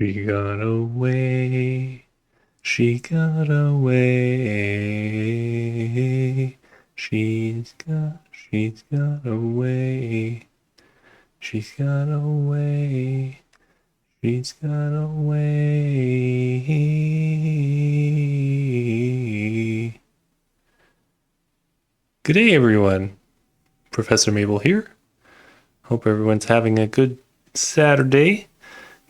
She got away. She got away. She's got away. She's got away. She's got away. Good day, everyone. Professor Mabel here. Hope everyone's having a good Saturday,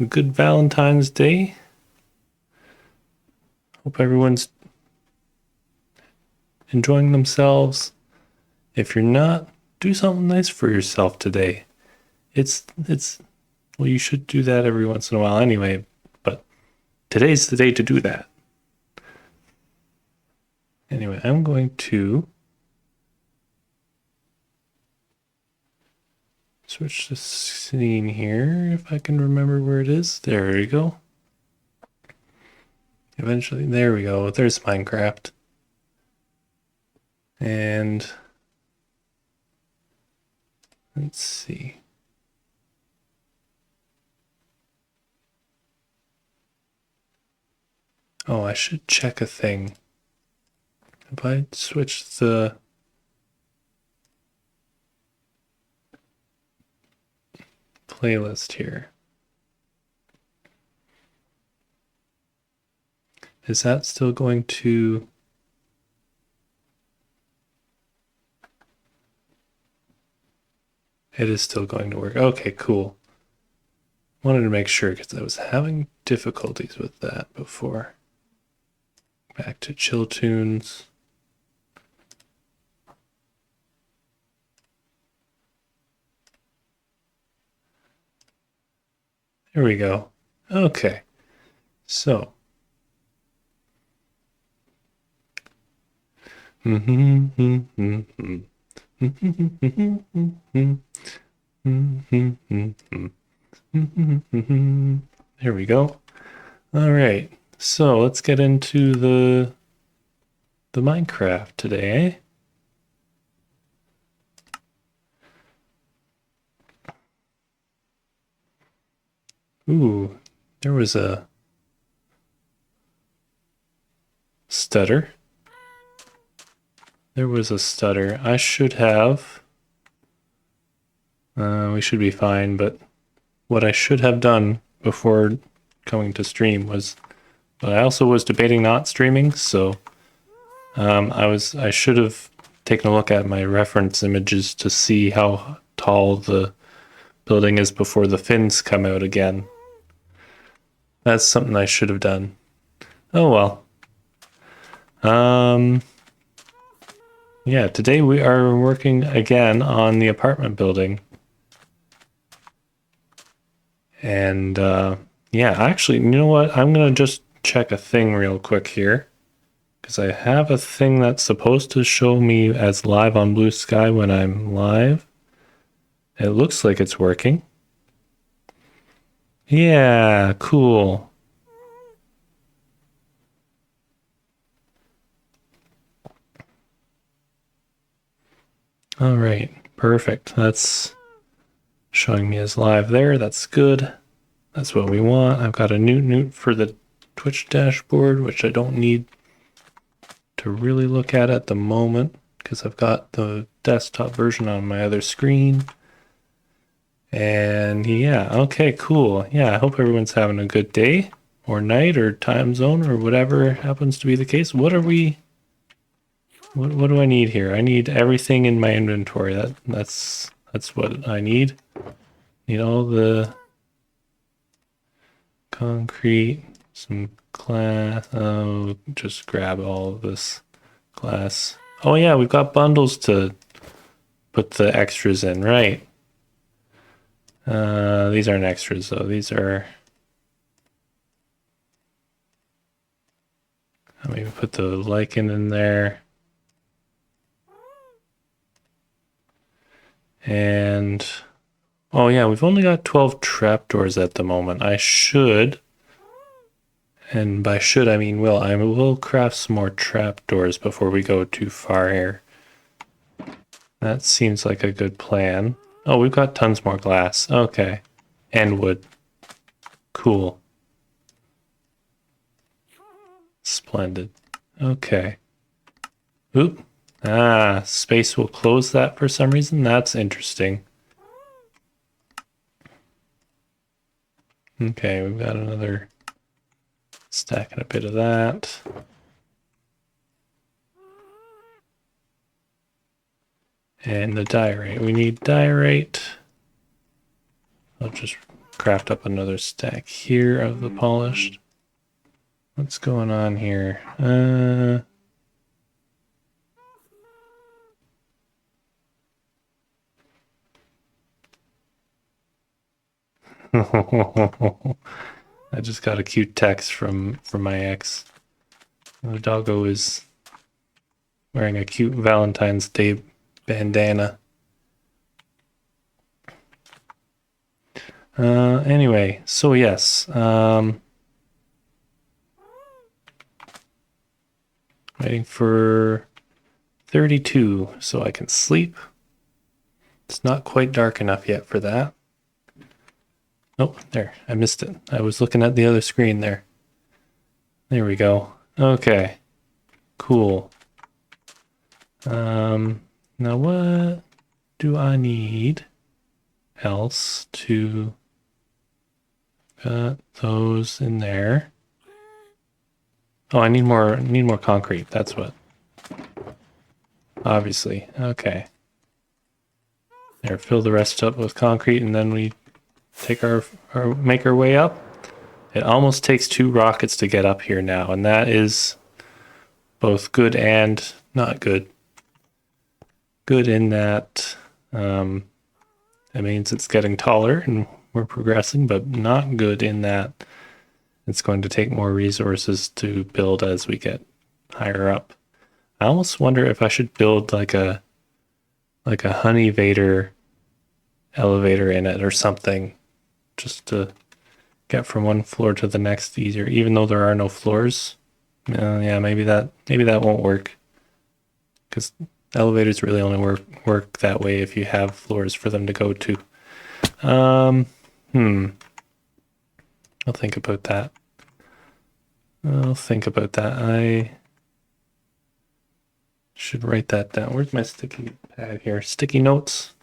a good Valentine's Day. Hope everyone's enjoying themselves. If you're not, do something nice for yourself today. It's well, you should do that every once in a while anyway, but today's the day to do that. Anyway, I'm going to switch the scene here if I can remember where it is. There we go. Eventually, there we go. There's Minecraft. And let's see. Oh, I should check a thing. If I switch the playlist here, is that still going to... It is still going to work. Okay, cool. Wanted to make sure because I was having difficulties with that before. Back to chill tunes. There we go. Okay. So. There we go. All right. So let's get into the Minecraft today, eh? Ooh, there was a stutter. There was a stutter. I should have... we should be fine, but what I should have done before coming to stream was... But I also was debating not streaming, so... I should have taken a look at my reference images to see how tall the building is before the fins come out again. That's something I should have done. Oh well. Yeah, today we are working again on the apartment building. And yeah, actually, you know what? I'm gonna just check a thing real quick here. Because I have a thing that's supposed to show me as live on Bluesky when I'm live. It looks like it's working. Yeah, cool. All right, perfect. That's showing me as live there. That's good. That's what we want. I've got a newt for the Twitch dashboard, which I don't need to really look at the moment because I've got the desktop version on my other screen. And yeah, okay, cool. Yeah, I hope everyone's having a good day or night or time zone or whatever happens to be the case. What do I need here? I need everything in my inventory. That's what I need. Need all the concrete, some glass. Oh, just grab all of this glass. Oh yeah, we've got bundles to put the extras in, right? These aren't extras though. These are... I'll maybe put the lichen in there. And... Oh yeah, we've only got 12 trapdoors at the moment. I should... And by should I mean will. I will craft some more trapdoors before we go too far here. That seems like a good plan. Oh, we've got tons more glass. Okay. And wood. Cool. Splendid. Okay. Oop. Ah, space will close that for some reason. That's interesting. Okay, we've got another stack and a bit of that. And the diorite. We need diorite. I'll just craft up another stack here of the polished. What's going on here? I just got a cute text from my ex. The doggo is wearing a cute Valentine's Day bandana. Anyway, so yes. Waiting for 32 so I can sleep. It's not quite dark enough yet for that. Oh, there. I missed it. I was looking at the other screen there. There we go. Okay. Cool. Now what do I need else to got those in there? Oh, I need more concrete. That's what. Obviously. Okay. There, fill the rest up with concrete and then we take make our way up. It almost takes 2 rockets to get up here now, and that is both good and not good. Good in that it means it's getting taller and we're progressing, but not good in that it's going to take more resources to build as we get higher up. I almost wonder if I should build like a honey vader elevator in it or something, just to get from one floor to the next easier, even though there are no floors. Yeah, maybe that won't work, because elevators really only work that way if you have floors for them to go to. I'll think about that. I should write that down. Where's my sticky pad here? Sticky notes.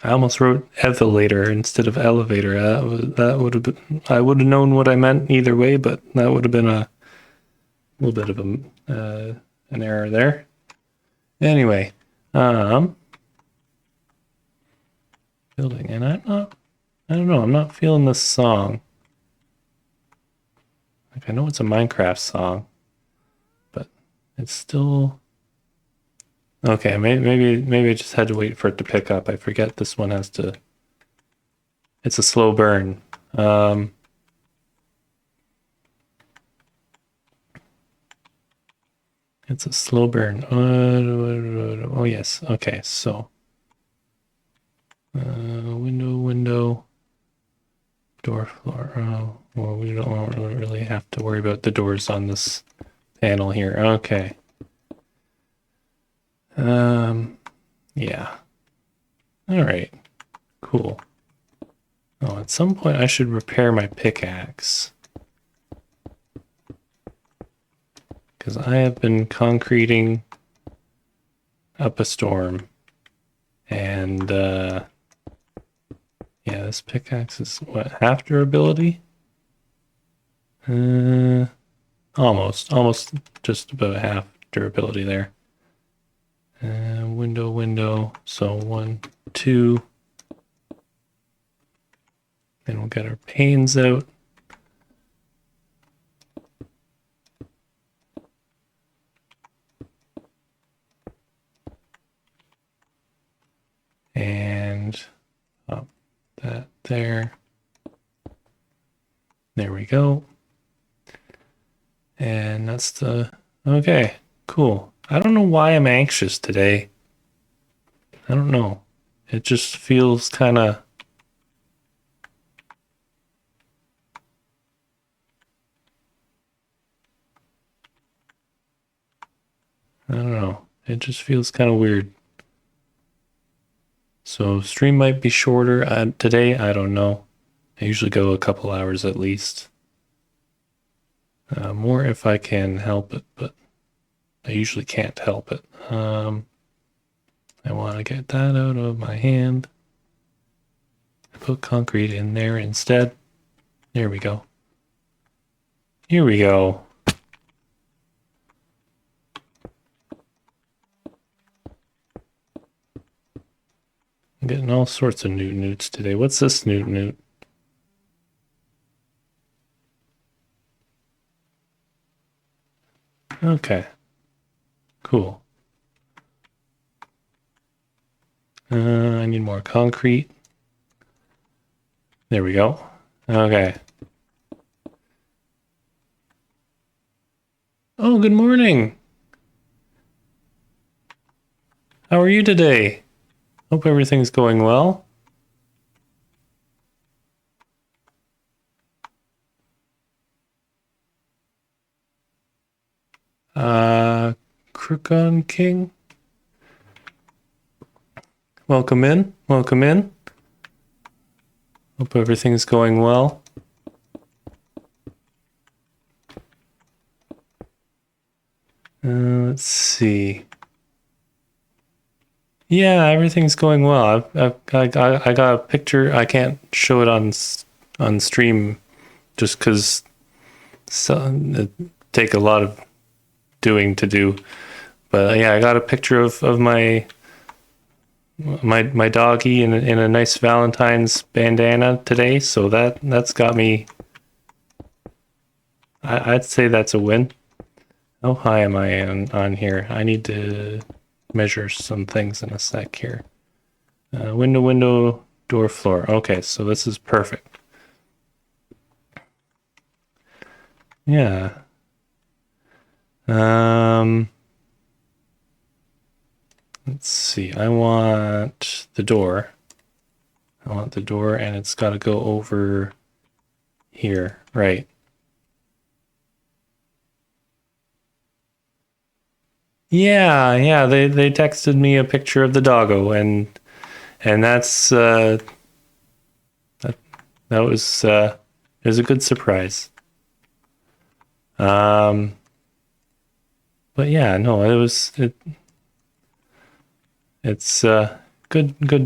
I almost wrote elevator instead of elevator. That would have been. I would have known what I meant either way, but that would have been a little bit of an error there. Anyway, building, and I don't know. I'm not feeling this song. Like, I know it's a Minecraft song, but it's still. Okay, maybe I just had to wait for it to pick up. I forget this one has to. It's a slow burn. It's a slow burn. Oh yes. Okay, so window, door, floor. Oh, well, we don't really have to worry about the doors on this panel here. Okay. Yeah. All right. Cool. Oh, at some point I should repair my pickaxe, because I have been concreting up a storm, and yeah, this pickaxe is what, half durability? Almost just about half durability there. Window, so 1, 2. Then we'll get our panes out. And up that there. There we go. And that's the, okay, cool. I don't know why I'm anxious today. I don't know. It just feels kind of, I don't know. It just feels kind of weird. So stream might be shorter today. I don't know. I usually go a couple hours at least. More if I can help it, but I usually can't help it. I want to get that out of my hand. I put concrete in there instead. There we go. Here we go. I'm getting all sorts of newts today. What's this newt? Okay. Cool. I need more concrete. There we go. Okay. Oh, good morning. How are you today? Hope everything's going well. Crookon King. Welcome in. Welcome in. Hope everything's going well. Let's see. Yeah, everything's going well. I got a picture. I can't show it on stream just because it take a lot of doing to do. But yeah, I got a picture of my doggy in a nice Valentine's bandana today. So that's got me. I'd say that's a win. How high am I on here? I need to measure some things in a sec here. Window, door, floor. Okay, so this is perfect. Yeah. Let's see. I want the door. And it's got to go over here, right? Yeah. They texted me a picture of the doggo, and that's that was it was a good surprise. But yeah, no, it's good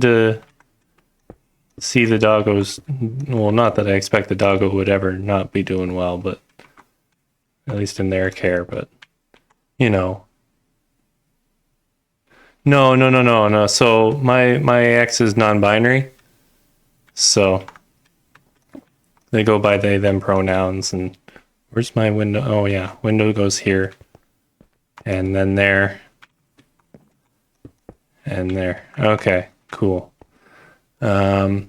to see the doggos. Well, not that I expect the doggo would ever not be doing well, but at least in their care. But you know, no. So my ex is non-binary, so they go by they them pronouns. And where's my window? Oh yeah, window goes here, and then there, and there. Okay, cool. Yeah.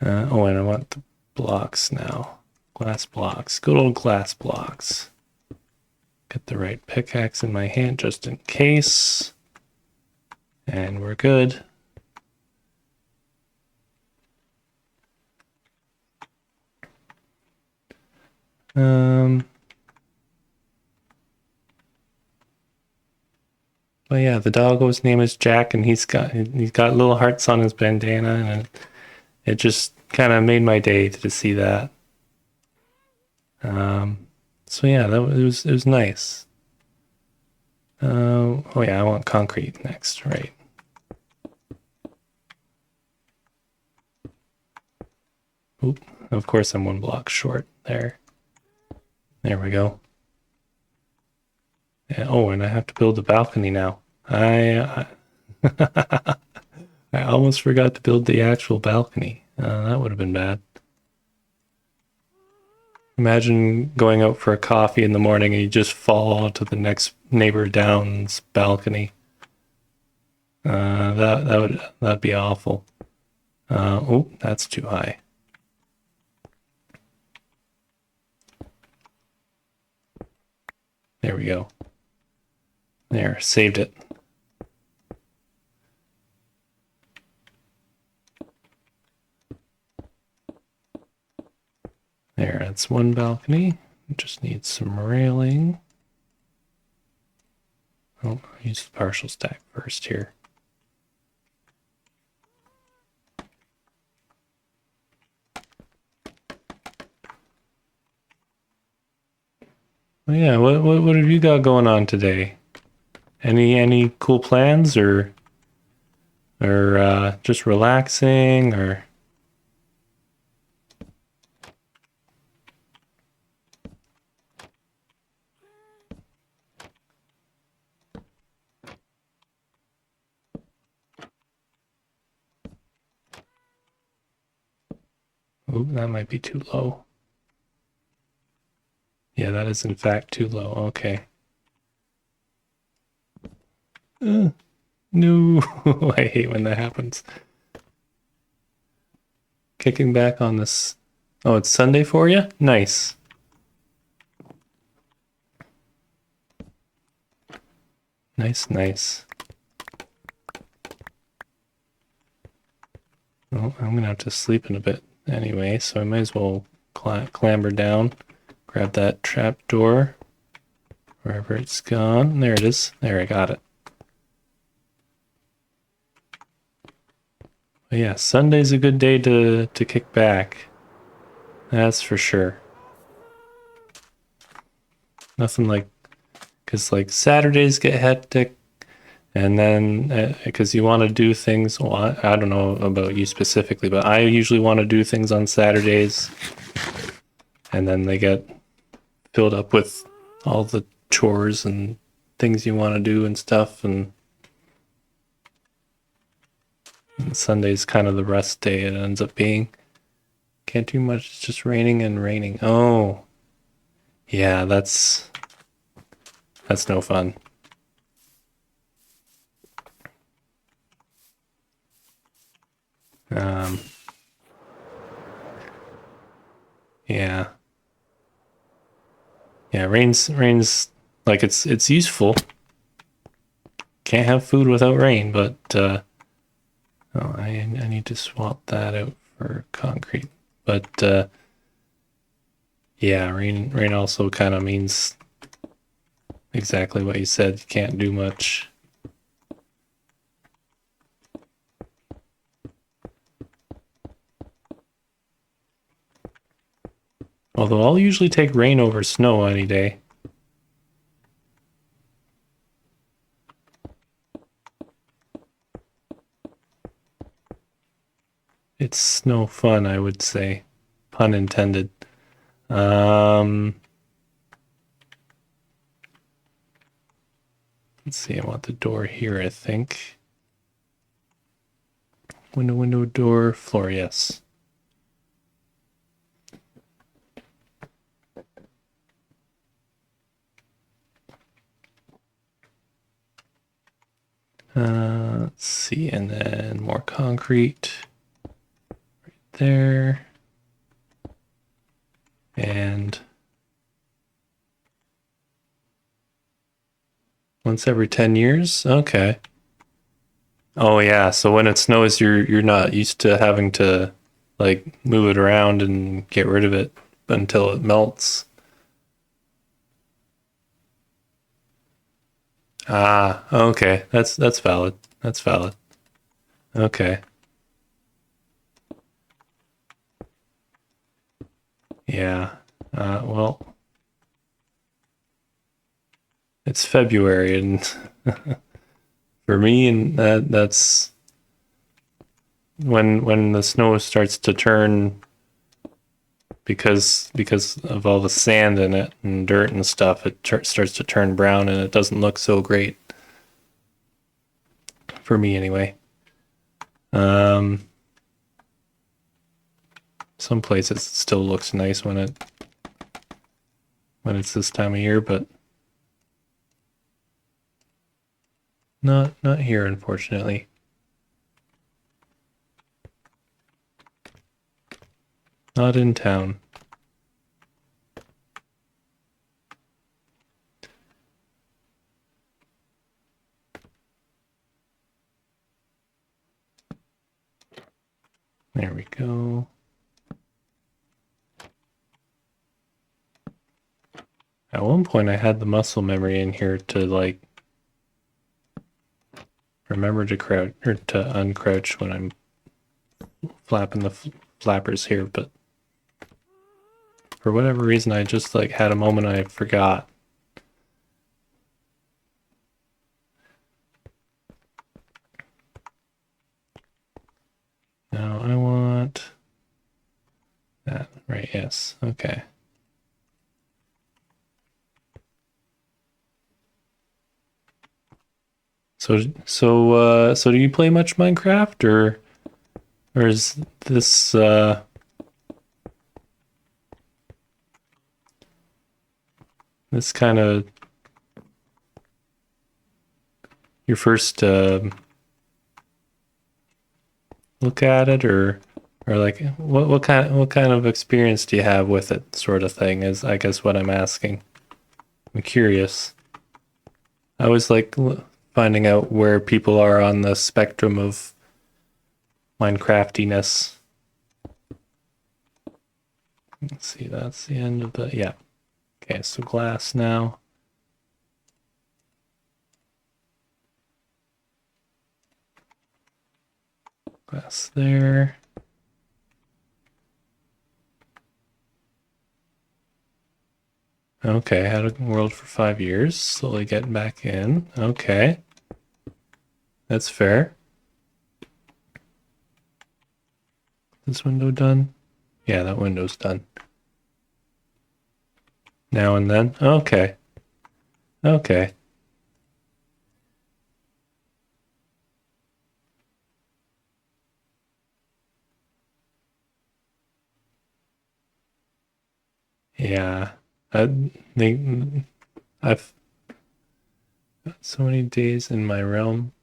Oh, and I want the blocks now. Glass blocks. Good old glass blocks. Get the right pickaxe in my hand just in case. And we're good. But yeah, the doggo's name is Jack, and he's got little hearts on his bandana, and it just kind of made my day to see that. So yeah, it was nice. Oh yeah, I want concrete next, right? Oop, of course I'm one block short there. There we go. Yeah, oh, and I have to build a balcony now. I almost forgot to build the actual balcony. That would have been bad. Imagine going out for a coffee in the morning and you just fall onto the next neighbor down's balcony. That'd be awful. Oh, that's too high. There we go. There, saved it. There, that's one balcony. It just needs some railing. Oh, I'll use the partial stack first here. Oh yeah, what have you got going on today? Any cool plans or just relaxing or oh, that might be too low. Yeah, that is in fact too low. Okay. No, I hate when that happens. Kicking back on this. Oh, it's Sunday for you? Nice. Nice, nice. Well, I'm gonna have to sleep in a bit anyway, so I might as well clamber down, grab that trap door, wherever it's gone. There it is. There, I got it. But yeah, Sunday's a good day to kick back. That's for sure. Nothing like, because like Saturdays get hectic, and then because you want to do things. Well, I don't know about you specifically, but I usually want to do things on Saturdays, and then they get filled up with all the chores and things you want to do and stuff, and Sunday's kind of the rest day it ends up being. Can't do much, it's just raining and raining. Oh, yeah, that's no fun. Um, yeah, yeah, rain's like it's useful. Can't have food without rain, but oh, I need to swap that out for concrete. But yeah, rain also kind of means exactly what you said. You can't do much. Although I'll usually take rain over snow any day. It's no fun, I would say. Pun intended. Let's see, I want the door here, I think. Window, door, floor, yes. Let's see, and then more concrete right there. And once every 10 years? Okay. Oh yeah, so when it snows you're not used to having to like move it around and get rid of it until it melts. Ah, okay. That's valid. That's valid. Okay. Yeah. Well, it's February and for me and that's when the snow starts to turn because of all the sand in it and dirt and stuff, it starts to turn brown and it doesn't look so great for me anyway. Um, some places it still looks nice when it's this time of year, but not here, unfortunately. Not in town. There we go. one point I had the muscle memory in here to like remember to crouch or to uncrouch when I'm flapping the flappers here, but for whatever reason I just like had a moment I forgot. Now I want that, right? Yes. Okay. So do you play much Minecraft or is this this kind of your first look at it, or like what kind of experience do you have with it, sort of thing, is I guess what I'm asking. I'm curious. I always like finding out where people are on the spectrum of Minecraftiness. Let's see, that's the end of the, yeah. Okay, so glass now. Glass there. Okay, had a world for 5 years, slowly getting back in. Okay. That's fair. This window done? Yeah, that window's done. Now and then? Okay. Okay. Yeah. I've got so many days in my realm,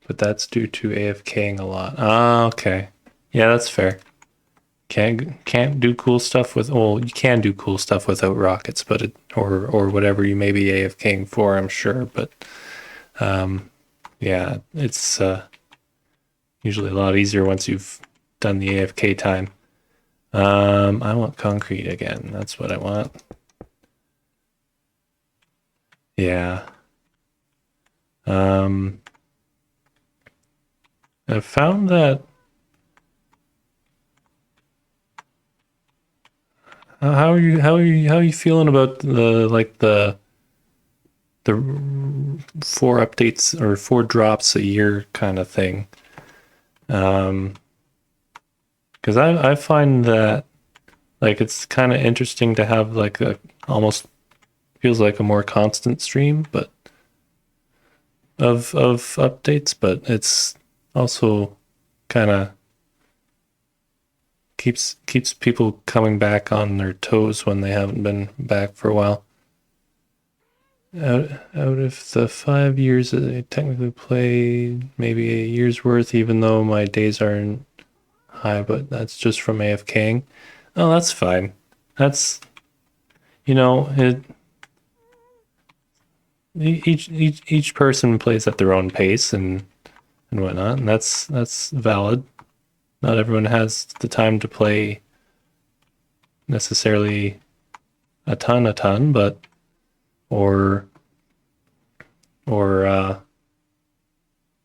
but that's due to AFKing a lot. Ah, okay. Yeah, that's fair. Can't do cool stuff with, well, you can do cool stuff without rockets, but or whatever you may be AFKing for, I'm sure, but yeah, it's usually a lot easier once you've done the AFK time. I want concrete again. That's what I want. Yeah. I found that how are you feeling about the 4 updates or 4 drops a year kind of thing? Because I find that like it's kind of interesting to have like a almost feels like a more constant stream, but of updates, but it's also kind of keeps people coming back on their toes when they haven't been back for a while. Out of the 5 years that I technically played, maybe a year's worth, even though my days aren't high, but that's just from AFKing. Oh, that's fine. That's, you know, each person plays at their own pace and whatnot, and that's valid. Not everyone has the time to play necessarily a ton, but or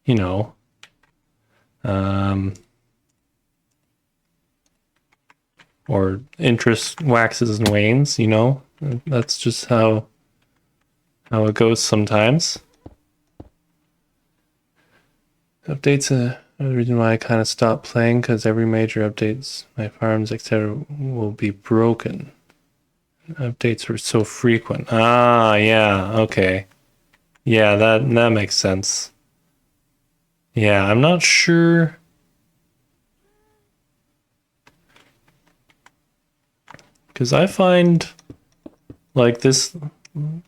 you know, or interest waxes and wanes, you know. That's just how it goes sometimes. Updates the reason why I kind of stopped playing, because every major updates, my farms, etc., will be broken. Updates were so frequent. Ah, yeah, okay. Yeah, that makes sense. Yeah, I'm not sure. Because I find like this,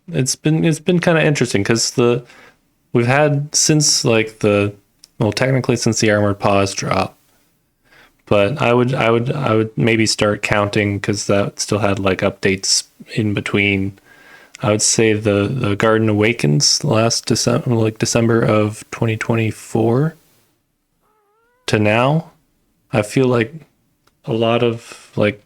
it's been kind of interesting because we've had since like well, technically since the armored pause drop, but I would maybe start counting because that still had like updates in between. I would say the Garden Awakens last December of 2024 to now. I feel like a lot of like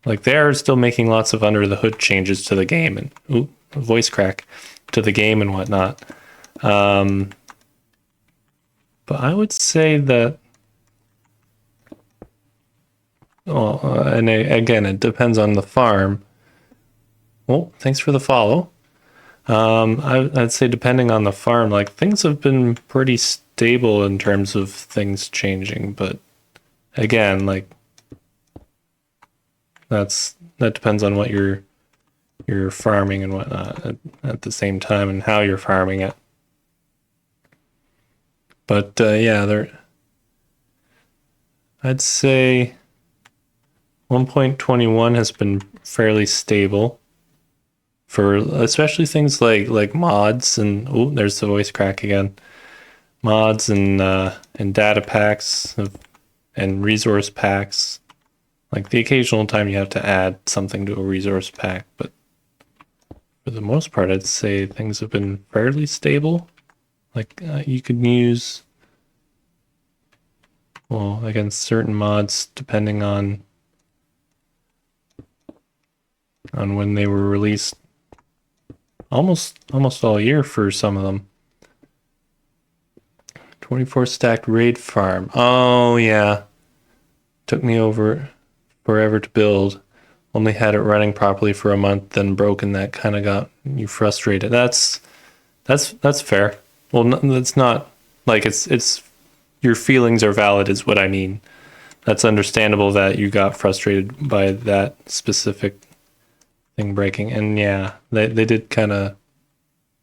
like they're still making lots of under the hood changes to the game and voice crack to the game and whatnot. But I would say that, well, and again, it depends on the farm. Well, thanks for the follow. I'd say depending on the farm, like things have been pretty stable in terms of things changing, but again, like that depends on what you're farming and whatnot at the same time and how you're farming it. But yeah, I'd say 1.21 has been fairly stable for especially things like mods and there's the voice crack again. Mods and data packs and resource packs. Like the occasional time you have to add something to a resource pack, but for the most part, I'd say things have been fairly stable. Like you could use, well, against certain mods depending on when they were released. Almost all year for some of them. 24 stacked raid farm. Oh yeah, took me forever to build. Only had it running properly for a month, then broken. That kind of got you frustrated. That's fair. Well, that's not like it's your feelings are valid is what I mean. That's understandable that you got frustrated by that specific thing breaking. And yeah, they did kind of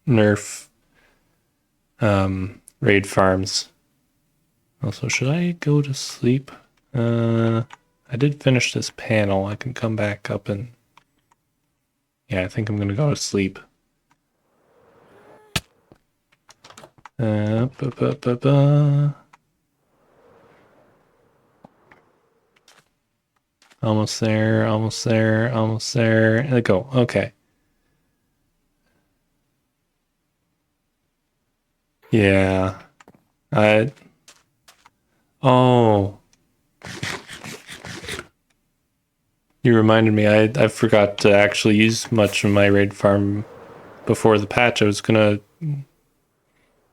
nerf raid farms. Also, should I go to sleep? I did finish this panel. I can come back up and yeah, I think I'm gonna go to sleep. Almost there, almost there, almost there. Let go. Okay. Yeah. Oh. You reminded me, I forgot to actually use much of my raid farm before the patch. I was gonna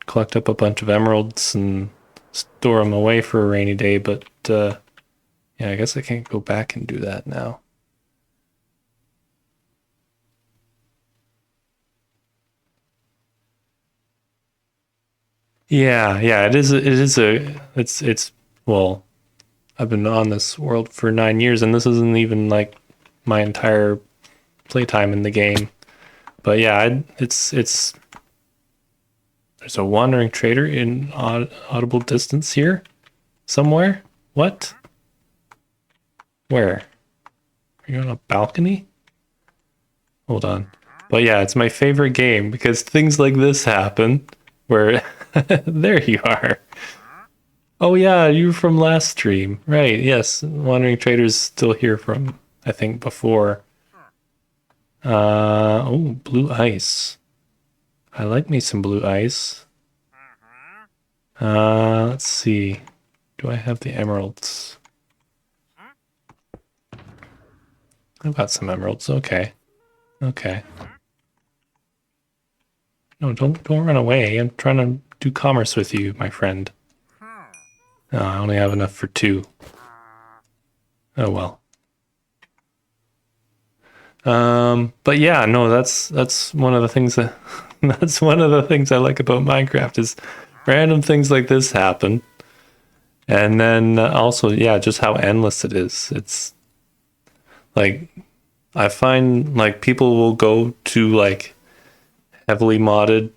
collect up a bunch of emeralds and store them away for a rainy day, but yeah, I guess I can't go back and do that now. Yeah, it's well, I've been on this world for 9 years and this isn't even like my entire playtime in the game. But yeah, it's there's a wandering trader in audible distance here somewhere. What? Where? Are you on a balcony? Hold on. But yeah, it's my favorite game because things like this happen where there you are. Oh yeah, you were from last stream. Right, yes. Wandering Trader's still here from, I think, before. Oh, blue ice. I like me some blue ice. Let's see. Do I have the emeralds? I've got some emeralds. Okay. Okay. No, don't run away. I'm trying to do commerce with you, my friend. Oh, I only have enough for 2. Oh well. But yeah, no, that's one of the things that that's one of the things I like about Minecraft is random things like this happen. And then also, yeah, just how endless it is. It's like I find like people will go to like heavily modded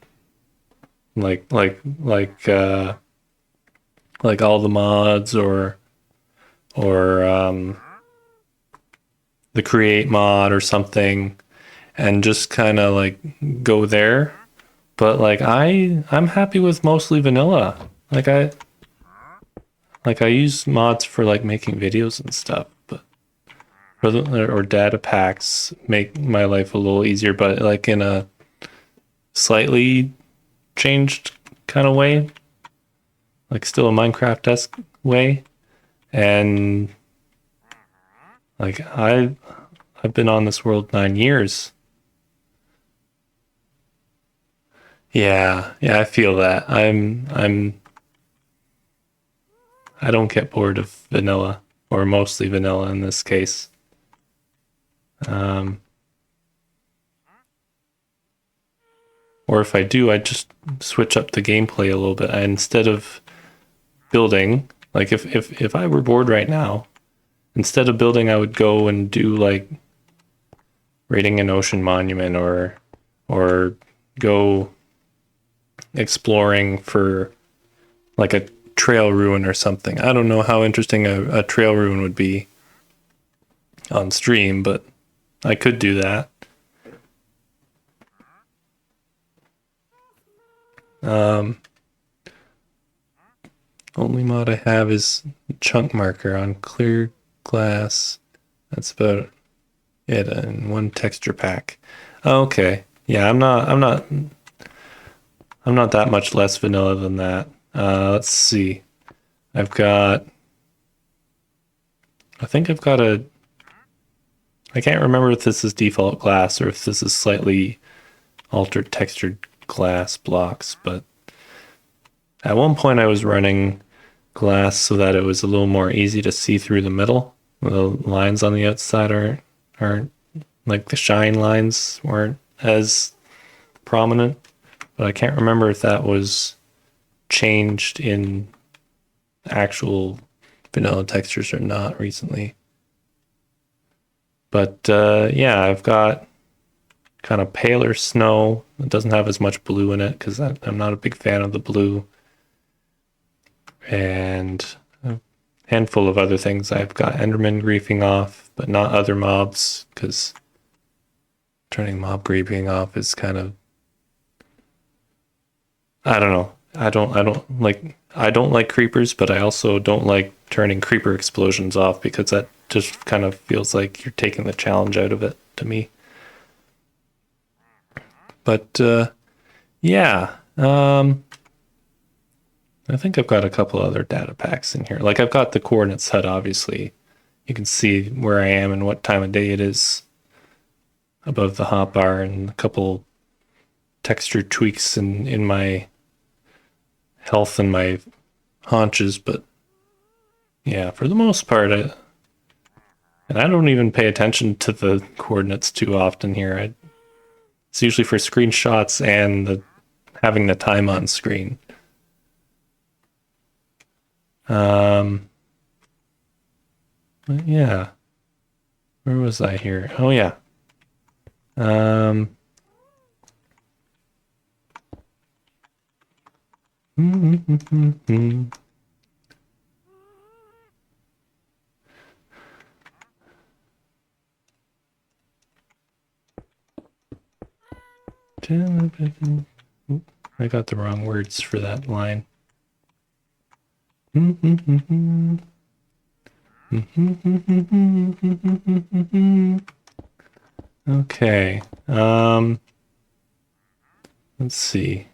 like all the mods or the create mod or something and just kind of like go there. But like I'm happy with mostly vanilla. Like I use mods for like making videos and stuff, but or data packs make my life a little easier, but like in a slightly changed kind of way, like still a Minecraft-esque way. And like I've been on this world 9 years. Yeah, I feel that. I don't get bored of vanilla, or mostly vanilla in this case. Or if I do, I just switch up the gameplay a little bit. Instead of building, like if I were bored right now, instead of building, I would go and do like raiding an ocean monument or go exploring for like a trail ruin or something. I don't know how interesting a trail ruin would be on stream, but I could do that. Only mod I have is chunk marker on clear glass. That's about it, and one texture pack. Okay. Yeah, I'm not that much less vanilla than that. Let's see. I think I've got I can't remember if this is default glass or if this is slightly altered textured glass blocks, but at one point I was running glass so that it was a little more easy to see through the middle. The lines on the outside aren't like the shine lines weren't as prominent, but I can't remember if that was changed in actual vanilla textures or not recently. But yeah, I've got kind of paler snow. It doesn't have as much blue in it because I'm not a big fan of the blue. And a handful of other things. I've got Enderman griefing off, but not other mobs, because turning mob griefing off is kind of, I don't know. I don't like creepers, but I also don't like turning creeper explosions off because that just kind of feels like you're taking the challenge out of it to me. But yeah, I think I've got a couple other data packs in here. Like I've got the coordinates HUD, obviously. You can see where I am and what time of day it is above the hotbar, and a couple texture tweaks in my health and my haunches. But yeah, for the most part, and I don't even pay attention to the coordinates too often here. It's usually for screenshots and having the time on screen. But yeah, where was I here? Oh yeah. I got the wrong words for that line. Okay. Let's see.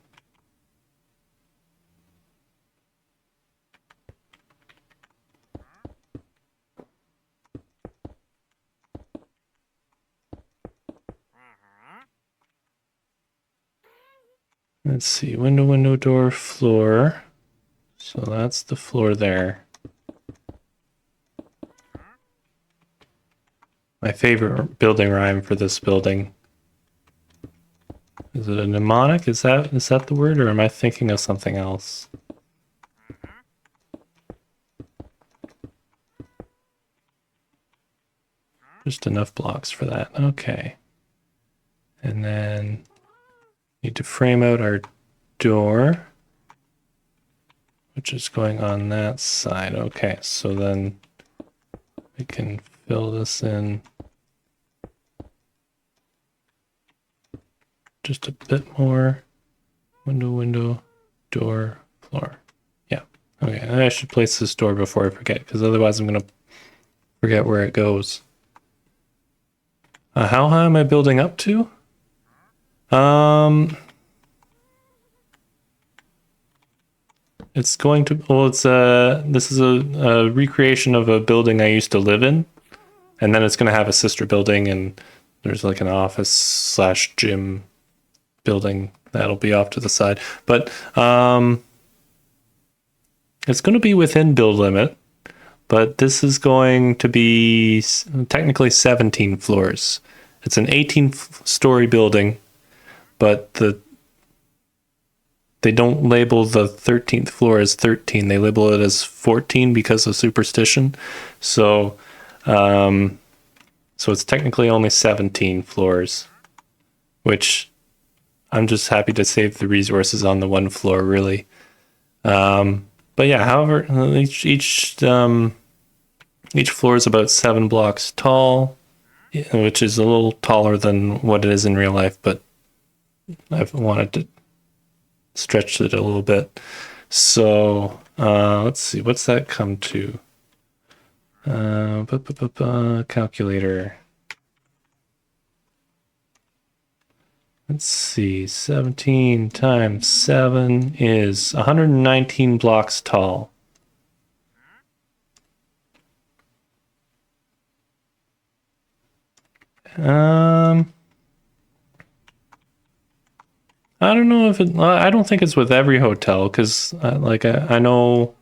Let's see. Window, door, floor. So that's the floor there. My favorite building rhyme for this building. Is it a mnemonic? Is that the word, or am I thinking of something else? Just enough blocks for that. Okay. And then need to frame out our door, which is going on that side. Okay, so then we can fill this in just a bit more. Window, door, floor. Yeah. Okay, and I should place this door before I forget, because otherwise I'm going to forget where it goes. How high am I building up to? It's going to, well, it's this is a recreation of a building I used to live in. and then it's going to have a sister building, and there's like an office slash gym building that'll be off to the side. But it's going to be within build limit, but this is going to be technically 17 floors. It's an 18-story building, but they don't label the 13th floor as 13. They label it as 14 because of superstition. So it's technically only 17 floors, which I'm just happy to save the resources on the one floor, really. But yeah, however, each floor is about 7 blocks tall, which is a little taller than what it is in real life, but I've wanted to stretch it a little bit. So let's see, what's that come to? Calculator. Let's see, 17 times 7 is 119 blocks tall. I don't know if it, I don't think it's with every hotel, because I know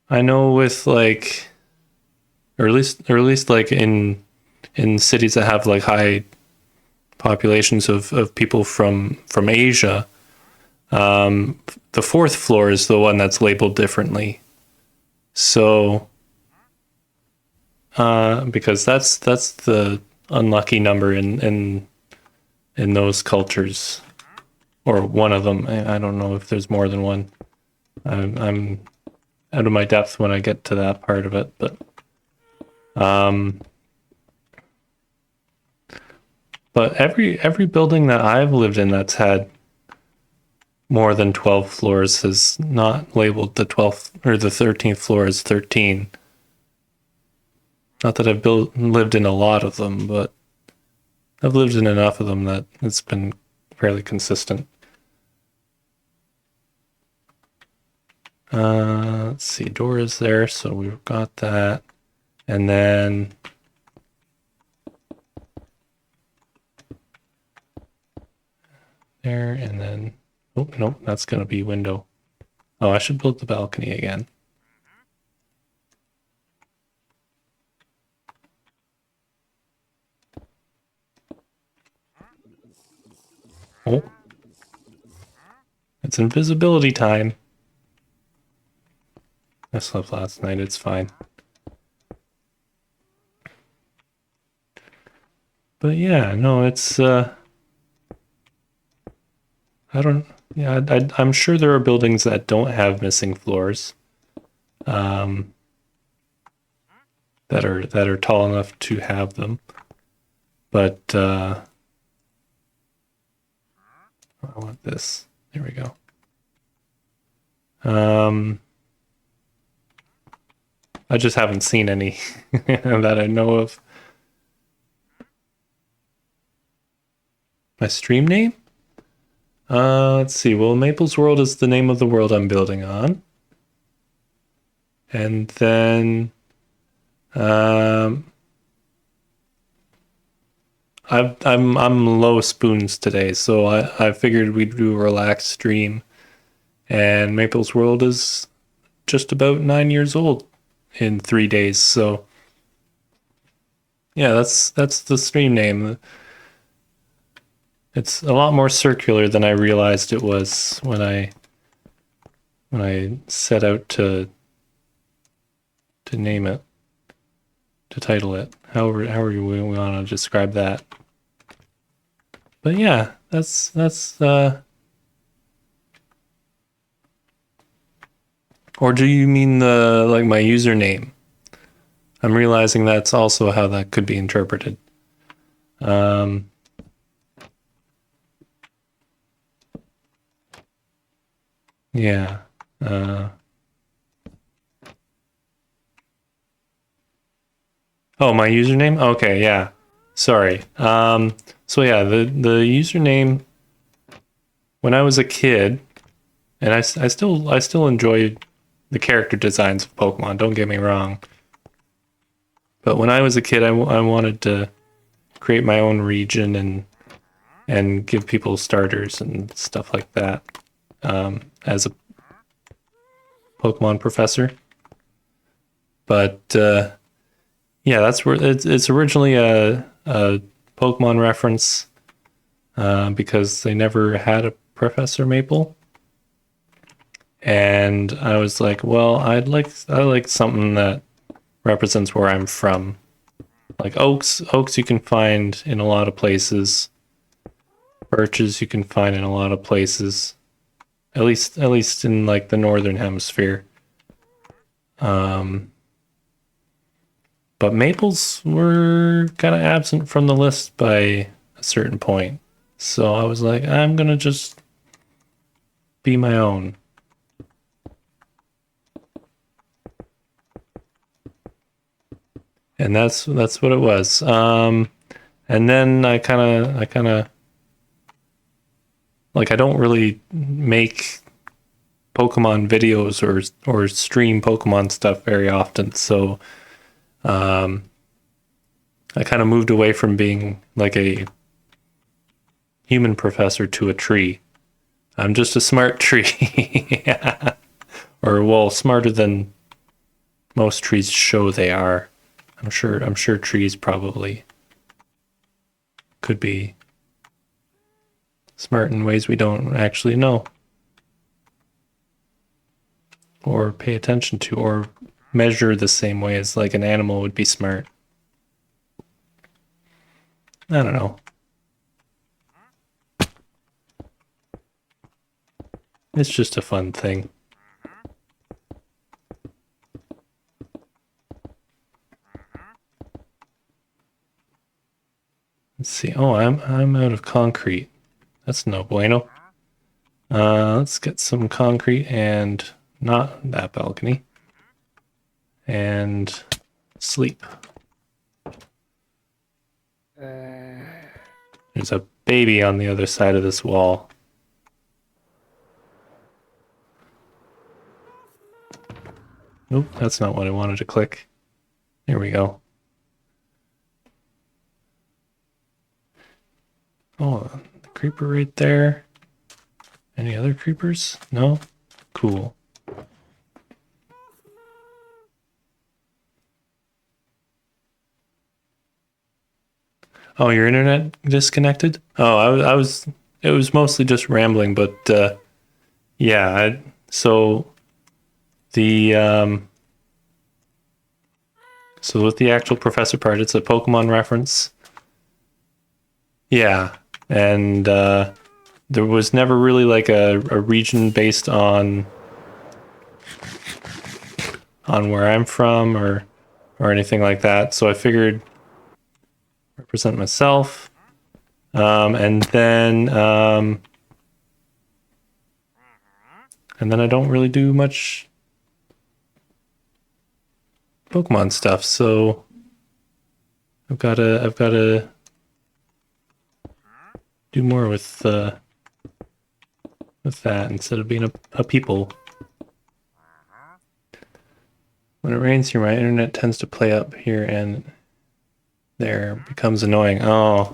with like, or at least like in cities that have like high populations of people from Asia, the 4th floor is the one that's labeled differently. So because that's the unlucky number in those cultures, or one of them. I don't know if there's more than one. I'm out of my depth when I get to that part of it, but every building that I've lived in that's had more than 12 floors has not labeled the 12th or the 13th floor as 13. Not that I've lived in a lot of them, but I've lived in enough of them that it's been fairly consistent. Let's see, door is there, so we've got that. And then there, and then, oh, nope, that's going to be window. Oh, I should build the balcony again. Oh, it's invisibility time. I slept last night, it's fine. But yeah, no, it's, I don't, yeah, I'm sure there are buildings that don't have missing floors, that are tall enough to have them. But, I want this. There we go. I just haven't seen any that I know of. My stream name? Let's see. Well, Maples World is the name of the world I'm building on. And then I'm low spoons today, so I figured we'd do a relaxed stream. And Maples World is just about 9 years old in 3 days, so yeah, that's the stream name. It's a lot more circular than I realized it was when I set out to name it, to title it, however you want to describe that. But yeah, that's or do you mean the like my username? I'm realizing that's also how that could be interpreted. Yeah. Oh, my username? Okay, yeah. Sorry. So yeah, the username when I was a kid, and I still enjoy the character designs of Pokemon, don't get me wrong. But when I was a kid, I wanted to create my own region and give people starters and stuff like that as a Pokemon professor. But yeah, that's where it's originally a Pokemon reference because they never had a Professor Maple. And I was like, well, I like something that represents where I'm from. Like oaks you can find in a lot of places. Birches you can find in a lot of places. At least in like the northern hemisphere. But maples were kind of absent from the list by a certain point. So I was like, I'm gonna just be my own. And that's what it was. And then I kind of like I don't really make Pokemon videos or stream Pokemon stuff very often, so I kind of moved away from being like a human professor to a tree. I'm just a smart tree. Or well, smarter than most trees show they are. I'm sure trees probably could be smart in ways we don't actually know or pay attention to or measure the same way as like an animal would be smart. I don't know. It's just a fun thing. Let's see. Oh, I'm out of concrete. That's no bueno. Let's get some concrete and not that balcony. And sleep. There's a baby on the other side of this wall. Nope, that's not what I wanted to click. There we go. Oh, the creeper right there. Any other creepers? No? Cool. Oh, your internet disconnected? Oh, I was it was mostly just rambling, but yeah, so the so with the actual professor part, it's a Pokemon reference. Yeah, and there was never really like a region based on where I'm from or anything like that. So I figured represent myself, and then I don't really do much Pokemon stuff. So I've got to do more with that instead of being a people. When it rains here, my internet tends to play up here and there, becomes annoying. Oh,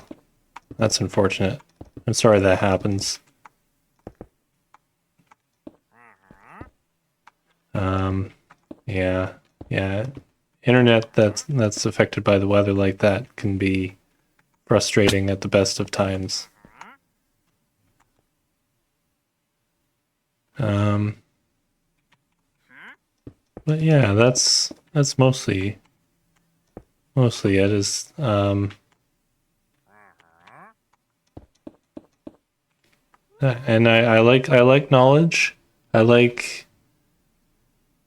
that's unfortunate. I'm sorry that happens. Yeah. Internet that's affected by the weather like that can be frustrating at the best of times. But yeah, that's mostly it is and I like knowledge. I like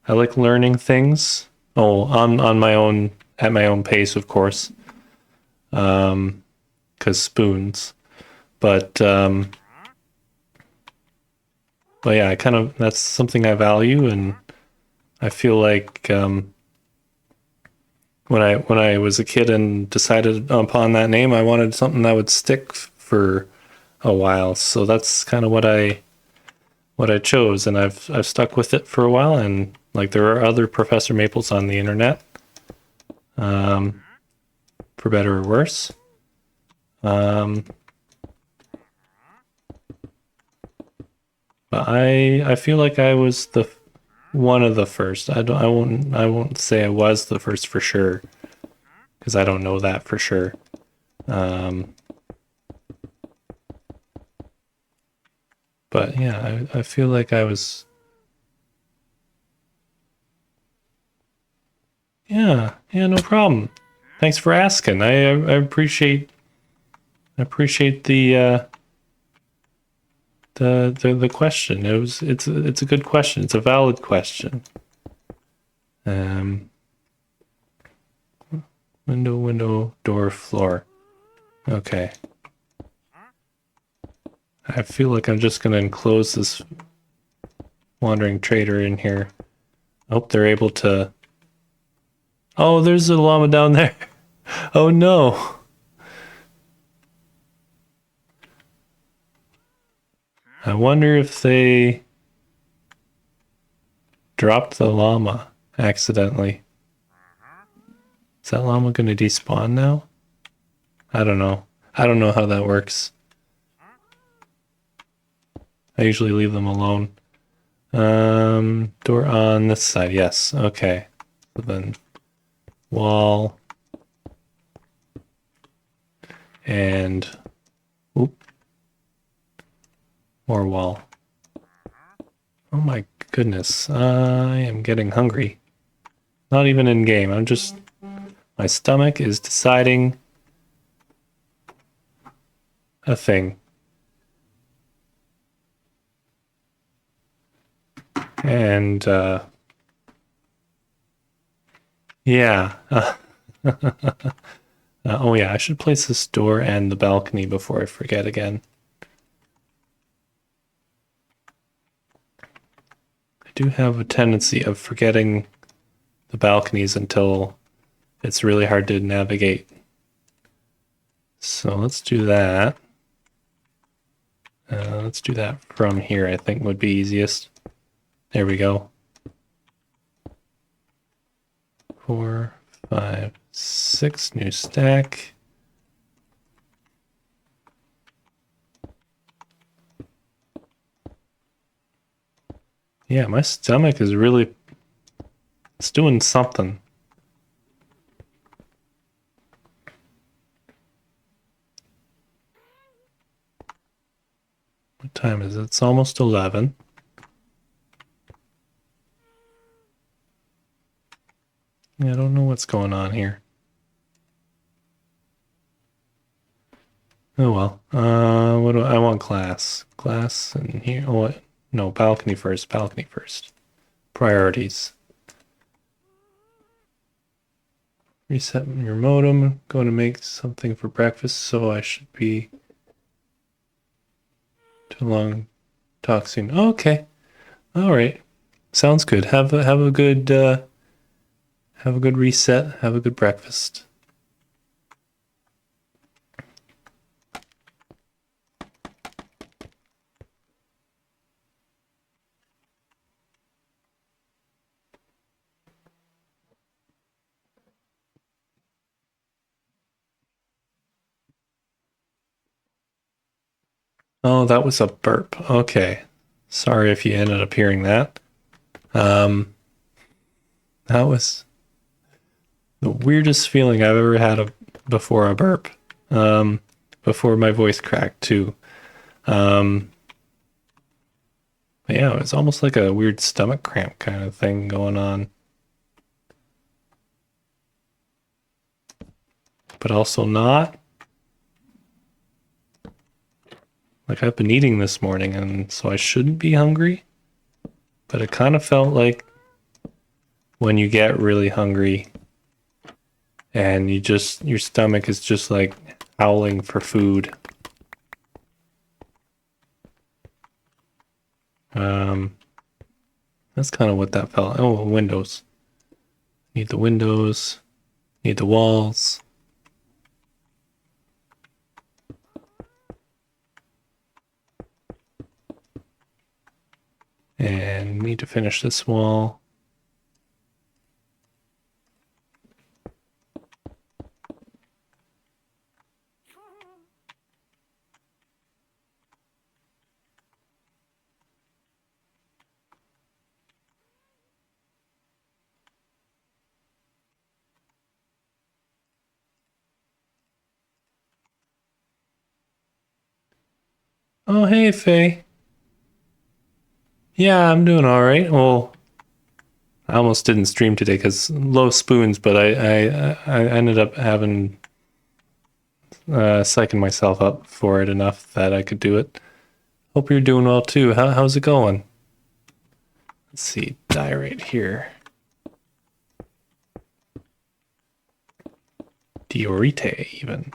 learning things. Oh, on my own at my own pace, of course. 'Cause spoons. But yeah, that's something I value, and I feel like when I was a kid and decided upon that name, I wanted something that would stick for a while. So that's kind of what I chose, and I've stuck with it for a while. And like there are other Professor Maples on the internet. for better or worse. But I feel like I was the one of the first. I won't say I was the first for sure, because I don't know that for sure. But yeah, I feel like I was. Yeah, no problem. Thanks for asking. I appreciate the question. It's a good question. It's a valid question. Window, door, floor. Okay. I feel like I'm just gonna enclose this wandering trader in here. I hope they're able to. Oh, there's a llama down there. Oh no. I wonder if they dropped the llama accidentally. Is that llama gonna despawn now? I don't know. I don't know how that works. I usually leave them alone. Door on this side, yes. Okay. So then wall and oop. More wall. Oh my goodness. I am getting hungry. Not even in game. I'm just my stomach is deciding a thing. And yeah. Oh yeah, I should place this door and the balcony before I forget again. I do have a tendency of forgetting the balconies until it's really hard to navigate. So let's do that. Let's do that from here, I think would be easiest. There we go. 4, 5, 6, new stack. Yeah, my stomach is really, it's doing something. What time is it? It's almost 11. Yeah, I don't know what's going on here. Oh well. What do I want? Glass. Glass and here. Oh, what? No, balcony first. Balcony first. Priorities. Reset your modem. Going to make something for breakfast, so I should be too long talk soon. Okay. All right. Sounds good. Have a good reset. Have a good breakfast. Oh, that was a burp. Okay. Sorry if you ended up hearing that. That was the weirdest feeling I've ever had before a burp. Before my voice cracked too. Yeah, it was almost like a weird stomach cramp kind of thing going on. But also not. Like I've been eating this morning, and so I shouldn't be hungry. But it kind of felt like when you get really hungry and your stomach is just like howling for food. That's kind of what that felt. Oh, windows. Need the windows. Need the walls. And need to finish this wall. Oh, hey, Faye. Yeah, I'm doing all right. Well, I almost didn't stream today because low spoons, but I ended up having psyching myself up for it enough that I could do it. Hope you're doing well too. How's it going? Let's see, die right here. Diorite even.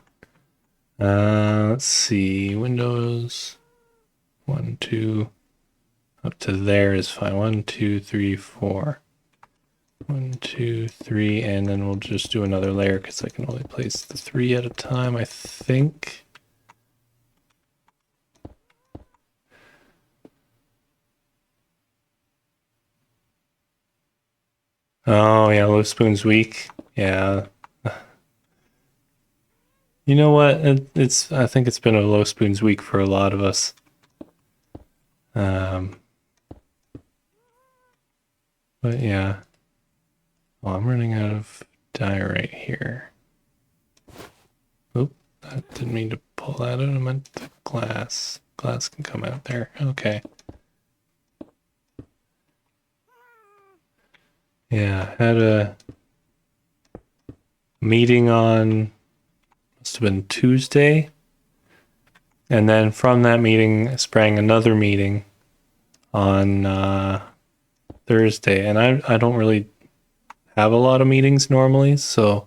Let's see, Windows 1, 2, up to there is fine. 1, 2, 3, 4. 1, 2, 3, and then we'll just do another layer because I can only place the 3 at a time, I think. Oh yeah, low spoon's weak. Yeah. You know what? I think it's been a low spoons week for a lot of us. But yeah. Well, I'm running out of dye right here. Oop, I didn't mean to pull that out. I meant the glass. Glass can come out there. Okay. Yeah, had a meeting on, must have been Tuesday. And then from that meeting sprang another meeting on Thursday. And I don't really have a lot of meetings normally, so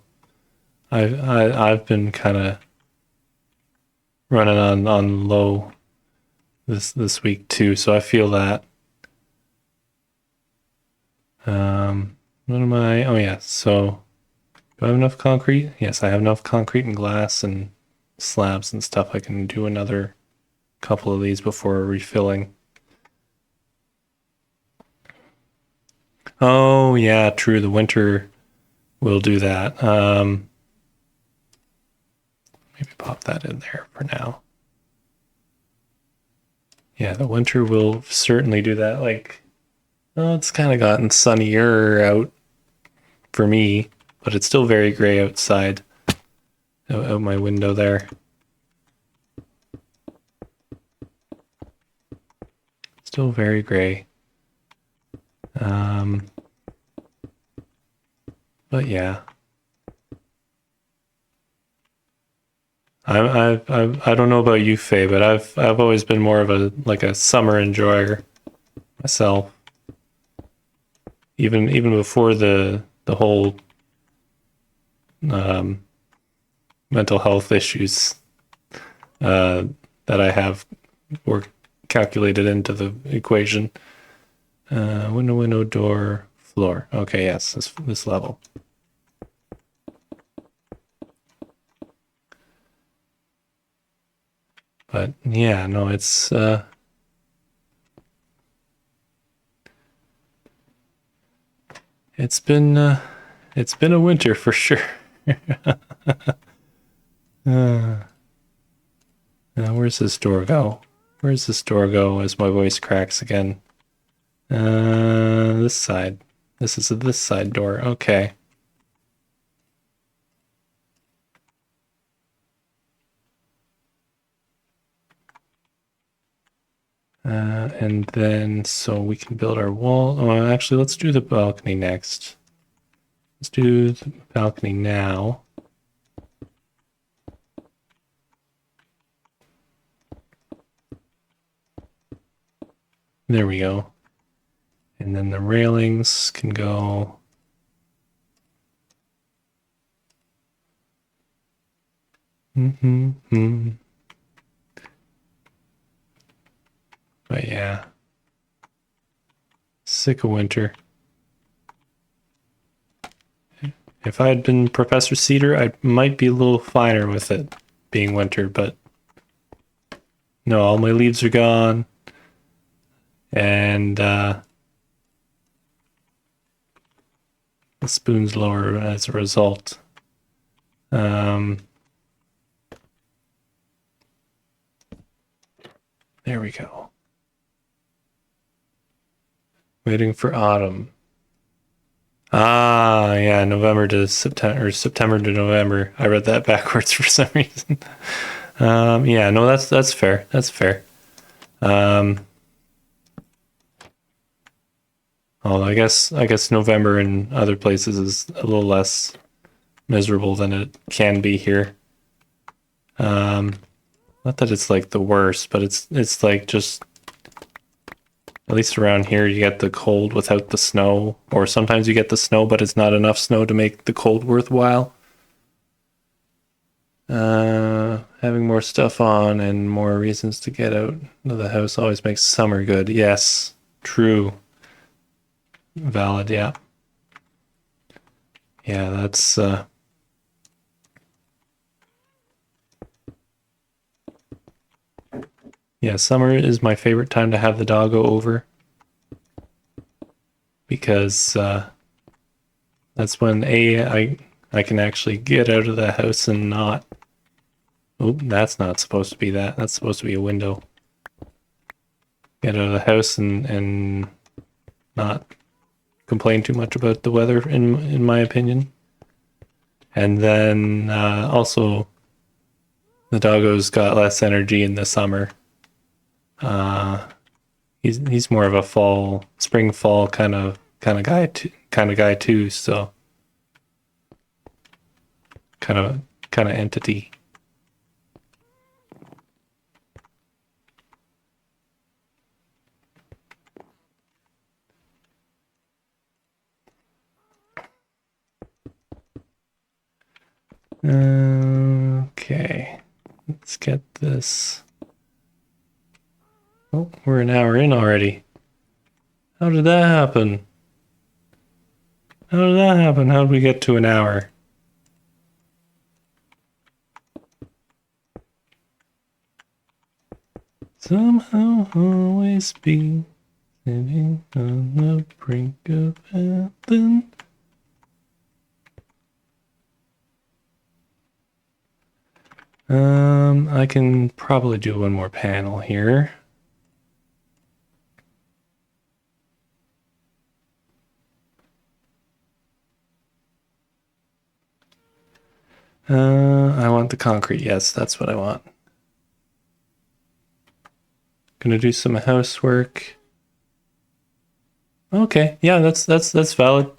I've been kind of running on low this week too. So I feel that. What am I? Oh yeah. So do I have enough concrete? Yes, I have enough concrete and glass and slabs and stuff. I can do another couple of these before refilling. Oh yeah, true. The winter will do that. Maybe pop that in there for now. Yeah, the winter will certainly do that. Like, oh, it's kind of gotten sunnier out for me, but it's still very gray outside, out my window there. Still very gray. But yeah. I don't know about you, Faye, but I've always been more of a summer enjoyer myself. Even before the whole mental health issues that I have were calculated into the equation. Window, door, floor. Okay, yes, this level. But yeah, no, it's been a winter for sure. Now where's this door go? Where's this door go as my voice cracks again? This side. This is this side door. Okay. And then, so we can build our wall. Oh, actually, let's do the balcony next. Let's do the balcony now. There we go. And then the railings can go. But yeah, sick of winter. If I had been Professor Cedar, I might be a little finer with it being winter, but no, all my leaves are gone. And the spoon's lower as a result. There we go. Waiting for autumn. Ah, yeah, November to September, or September to November. I read that backwards for some reason. Yeah, no, that's fair. That's fair. Although I guess November in other places is a little less miserable than it can be here. Not that it's like the worst, but it's like just, at least around here you get the cold without the snow, or sometimes you get the snow but it's not enough snow to make the cold worthwhile. Having more stuff on and more reasons to get out of the house always makes summer good. Yes, true. Valid, yeah. Yeah, that's yeah, summer is my favorite time to have the doggo over because that's when I can actually get out of the house and not. Oh, that's not supposed to be that. That's supposed to be a window. Get out of the house and not complain too much about the weather, in my opinion. And then also, the doggo's got less energy in the summer. He's more of a spring fall kind of guy too. So kind of entity. Okay, let's get this. Oh, we're an hour in already. How did that happen? How did that happen? How did we get to an hour? Somehow always be sitting on the brink of heaven. I can probably do one more panel here. I want the concrete. Yes, that's what I want. Gonna do some housework. Okay, yeah, that's valid.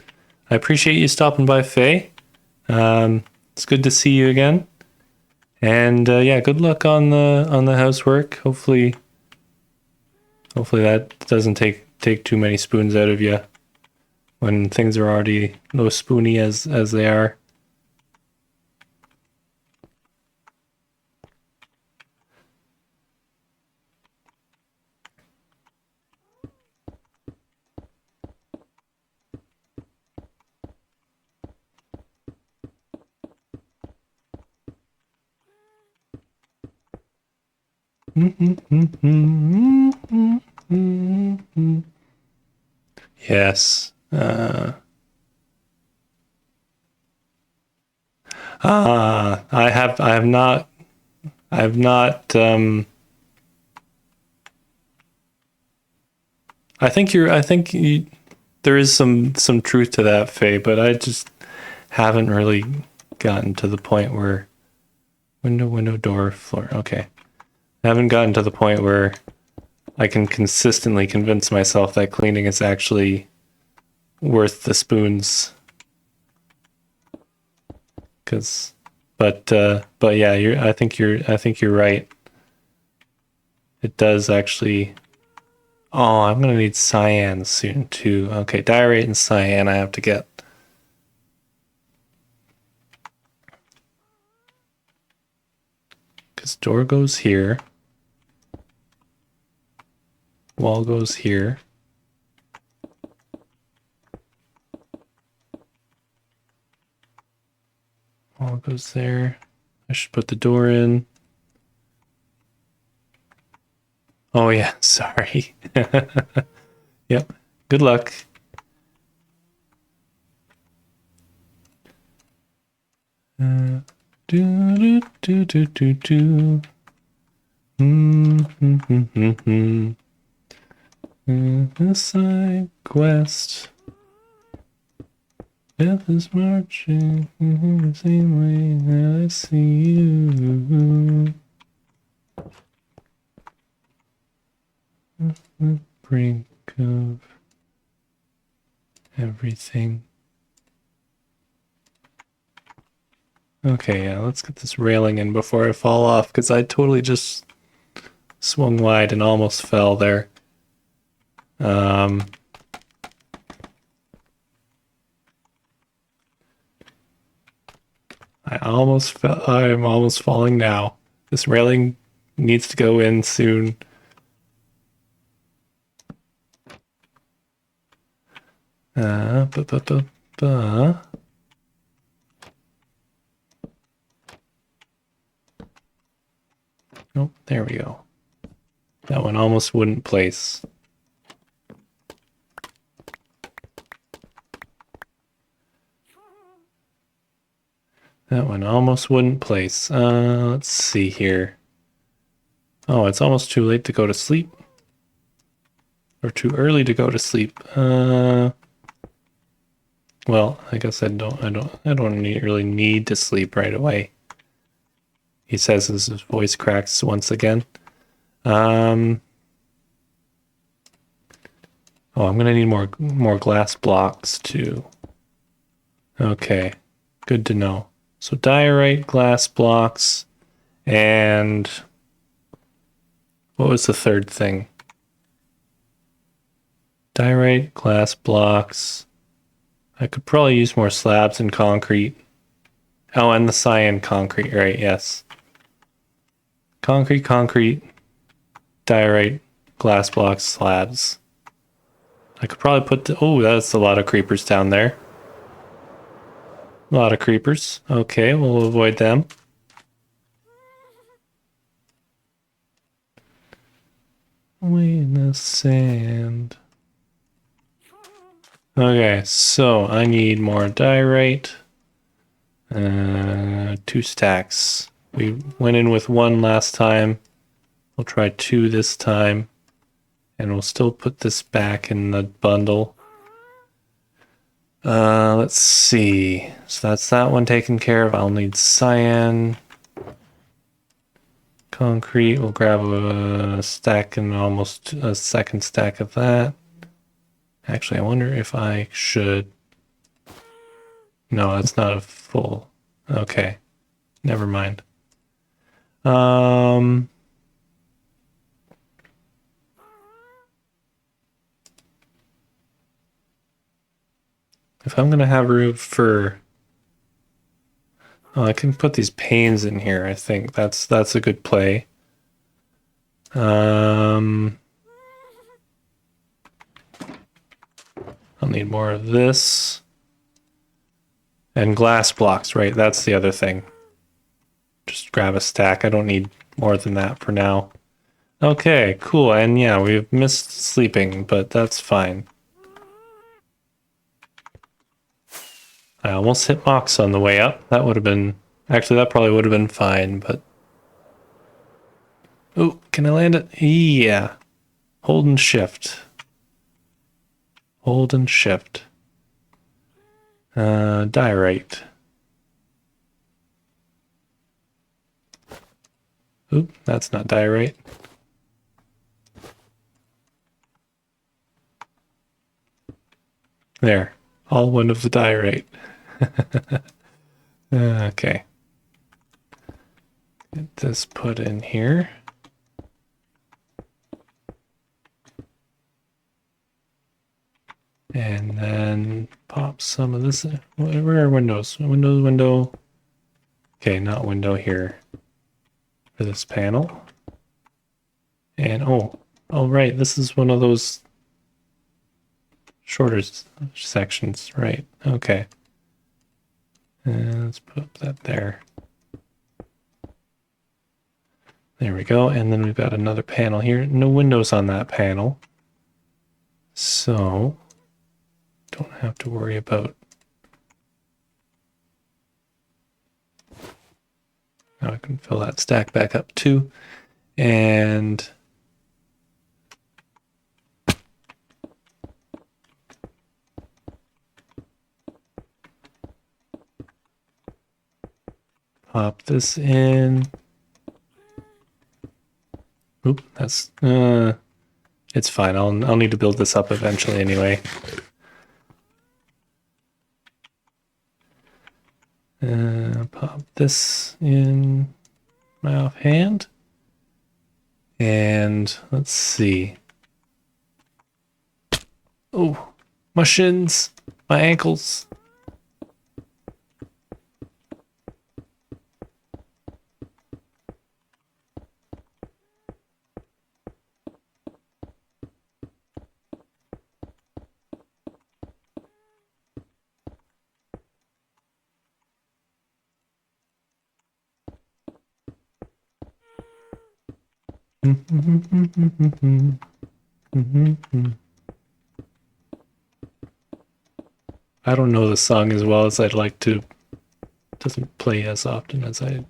I appreciate you stopping by, Faye. It's good to see you again. And yeah, good luck on the housework. Hopefully that doesn't take too many spoons out of you when things are already no spoony as they are. Yes. I have not. I think there is some truth to that, Faye, but I just haven't really gotten to the point where window, door, floor. Okay. I haven't gotten to the point where I can consistently convince myself that cleaning is actually worth the spoons. But yeah, I think you're right. It does actually. Oh, I'm gonna need cyan soon too. Okay, diorite and cyan I have to get. Because door goes here. Wall goes here. Wall goes there. I should put the door in. Oh yeah, sorry. Yep. Good luck. Do do do do do do. A side quest. Death is marching the same way that I see you. the brink of everything. Okay, yeah, let's get this railing in before I fall off, because I totally just swung wide and almost fell there. I'm almost falling now. This railing needs to go in soon. Oh, there we go. That one almost wouldn't place. That one almost wouldn't place. Let's see here. Oh, it's almost too late to go to sleep. Or too early to go to sleep. Well, I guess I don't really need to sleep right away. He says as his voice cracks once again. Oh, I'm gonna need more glass blocks too. Okay, good to know. So diorite, glass blocks, and what was the third thing? Diorite, glass blocks. I could probably use more slabs and concrete. Oh, and the cyan concrete, right? Yes. Concrete, diorite, glass blocks, slabs. I could probably put oh, that's a lot of creepers down there. A lot of creepers. Okay, we'll avoid them. Way in the sand. Okay, so I need more diorite. 2 stacks. We went in with 1 last time. We'll try 2 this time. And we'll still put this back in the bundle. Let's see. So that's that one taken care of. I'll need cyan. Concrete. We'll grab a stack and almost a second stack of that. Actually, I wonder if I should... No, that's not a full... Okay. Never mind. If I'm gonna have room for... Oh, I can put these panes in here, I think. That's a good play. I'll need more of this. And glass blocks, right? That's the other thing. Just grab a stack. I don't need more than that for now. Okay, cool. And yeah, we've missed sleeping, but that's fine. I almost hit Mox on the way up. That would have been... Actually, that probably would have been fine, but... Oh, can I land it? Yeah. Hold and shift. Hold and shift. Diorite. Oop, that's not diorite. There. All one of the diorite. Okay. Get this put in here. And then pop some of this. Where are windows? Window. Okay, not window here. For this panel. And oh, right, this is one of those shorter sections, right? Okay. And let's put that there. There we go. And then we've got another panel here. No windows on that panel. So don't have to worry about... Now I can fill that stack back up too. And pop this in. Oop, that's it's It's fine. I'll need to build this up eventually anyway. Pop this in my offhand. And let's see. Oh, my shins, my ankles. I don't know the song as well as I'd like to. It doesn't play as often as I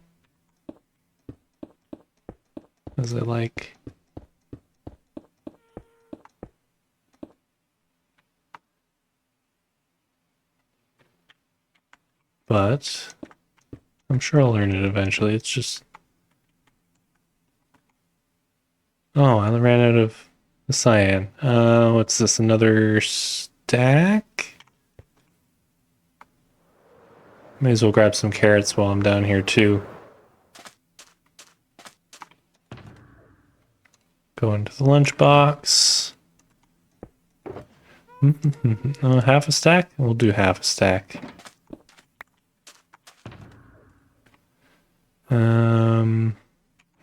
like. But I'm sure I'll learn it eventually. It's just... Oh, I ran out of the cyan. What's this? Another stack? May as well grab some carrots while I'm down here too. Go into the lunchbox. Half a stack? We'll do half a stack.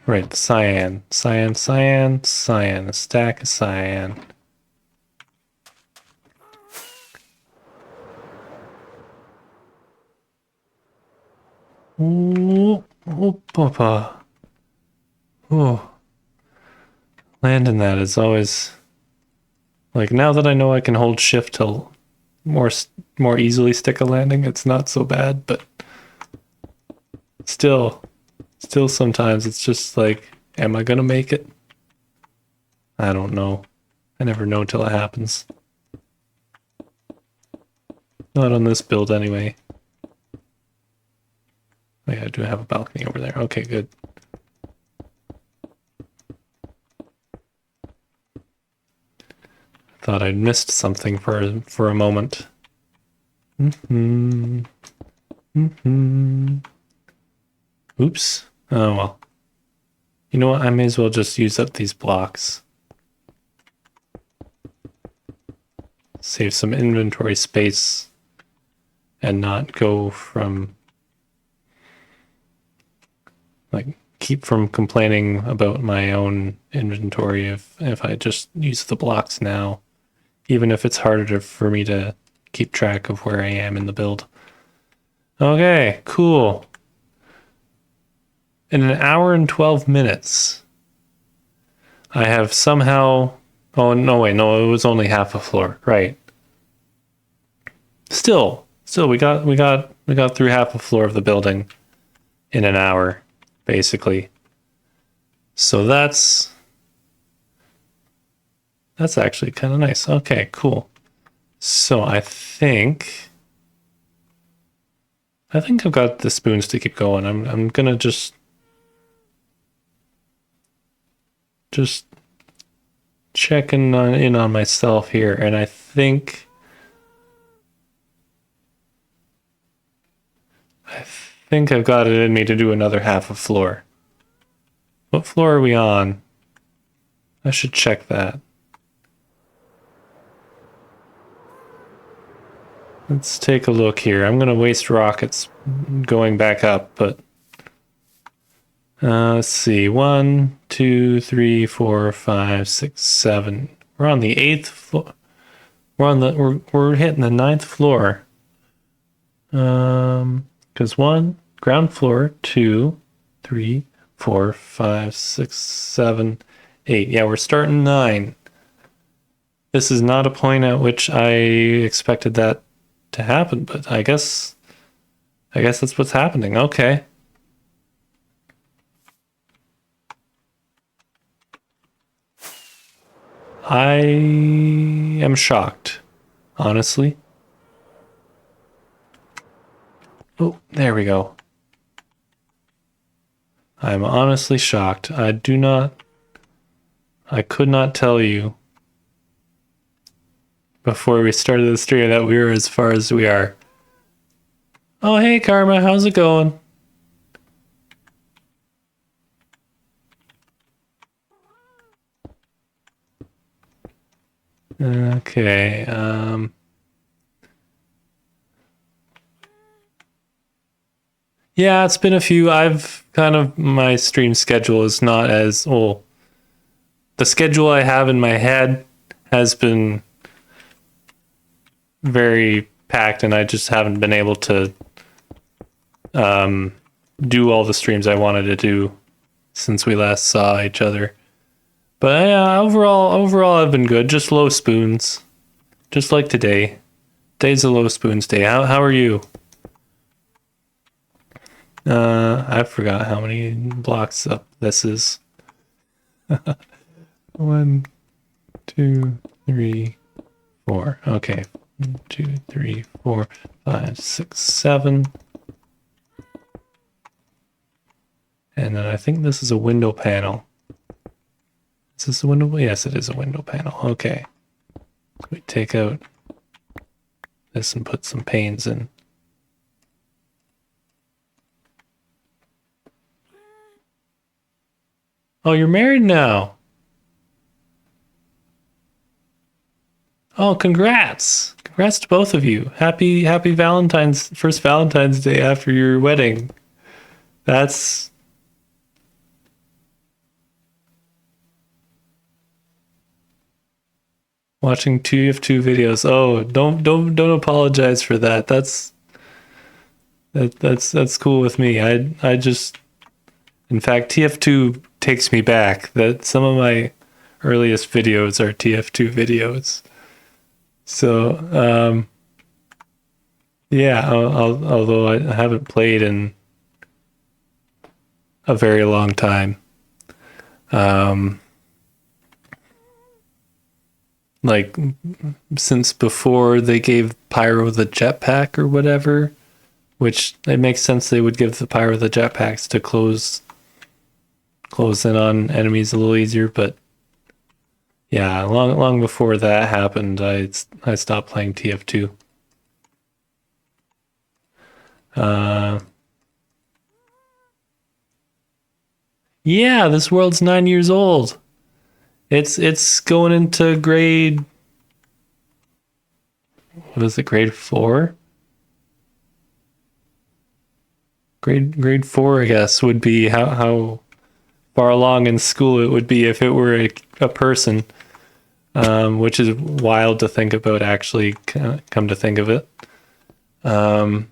Right, cyan. Cyan, cyan, cyan. A stack of cyan. Oh, papa. Oh. Landing that is always... Like, now that I know I can hold shift to more easily stick a landing, it's not so bad, but... Still sometimes it's just like, am I gonna make it? I don't know. I never know till it happens. Not on this build anyway. Oh yeah, I do have a balcony over there. Okay, good. Thought I'd missed something for a moment. Oops. Oh well. You know what? I may as well just use up these blocks. Save some inventory space and not go from... Like, keep from complaining about my own inventory if I just use the blocks now. Even if it's harder for me to keep track of where I am in the build. Okay, cool. In an hour and 12 minutes, I have somehow... Oh, no, wait, no, it was only half a floor, right. Still, we got through half a floor of the building in an hour, basically. So that's actually kind of nice. Okay, cool. So I think I've got the spoons to keep going. I'm gonna just checking in on myself here, and I think I've got it in me to do another half a floor. What floor are we on? I should check that. Let's take a look here. I'm gonna waste rockets going back up, but let's see. 1, 2, 3, 4, 5, 6, 7. We're on the 8th floor. We're hitting the 9th floor. Because 1, ground floor, 2, 3, 4, 5, 6, 7, 8. Yeah, we're starting 9. This is not a point at which I expected that to happen, but I guess that's what's happening. Okay. I am shocked, honestly. Oh, there we go. I'm honestly shocked. I could not tell you before we started the stream that we were as far as we are. Oh, hey, Karma, how's it going? Okay, yeah, it's been a few. My stream schedule is not as, well, the schedule I have in my head has been very packed, and I just haven't been able to do all the streams I wanted to do since we last saw each other. But yeah, overall, I've been good. Just low spoons, just like today. Today's a low spoons day. How are you? I forgot how many blocks up this is. 1, 2, 3, 4. Okay. 1, 2, 3, 4, 5, 6, 7. And then I think this is a window panel. Is this a window? Yes, it is a window panel. Okay. We take out this and put some panes in. Oh, you're married now. Oh, congrats. Congrats to both of you. Happy first Valentine's Day after your wedding. That's watching TF2 videos. Oh, don't apologize for that. That's cool with me. I just, in fact, TF2 takes me back. That some of my earliest videos are TF2 videos. So, yeah, although I haven't played in a very long time. Like, since before they gave Pyro the jetpack or whatever, which it makes sense they would give the Pyro the jetpacks to close in on enemies a little easier, but yeah, long before that happened, I stopped playing TF2. Yeah, this world's 9 years old. It's going into grade, what is it, grade 4? Grade 4, I guess, would be how far along in school it would be if it were a person, which is wild to think about, actually, come to think of it. Oh,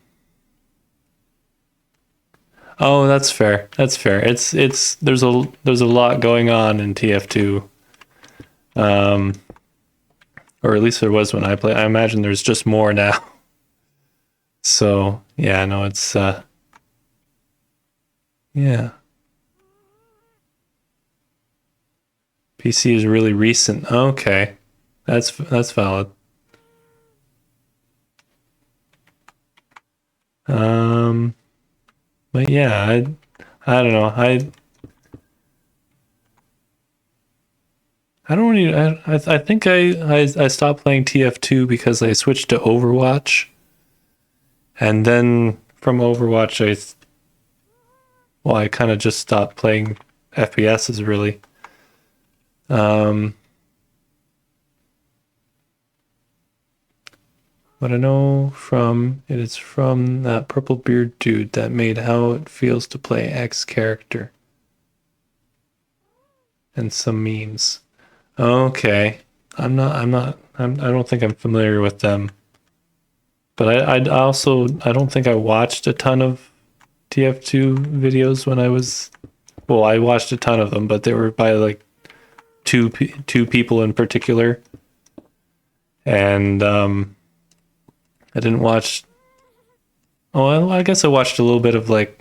that's fair. That's fair. There's a lot going on in TF2. Or at least there was when I played. I imagine there's just more now. So, yeah, no, it's yeah. PC is really recent. Okay. That's valid. But yeah, I don't know. I don't really. I think I stopped playing TF2 because I switched to Overwatch, and then from Overwatch I kind of just stopped playing FPSs really. But I know it is from that purple beard dude that made How It Feels to Play X character. And some memes. Okay. I don't think I'm familiar with them. But I don't think I watched a ton of TF2 videos when I was, well, I watched a ton of them, but they were by like two people in particular. And I didn't watch, I guess I watched a little bit of like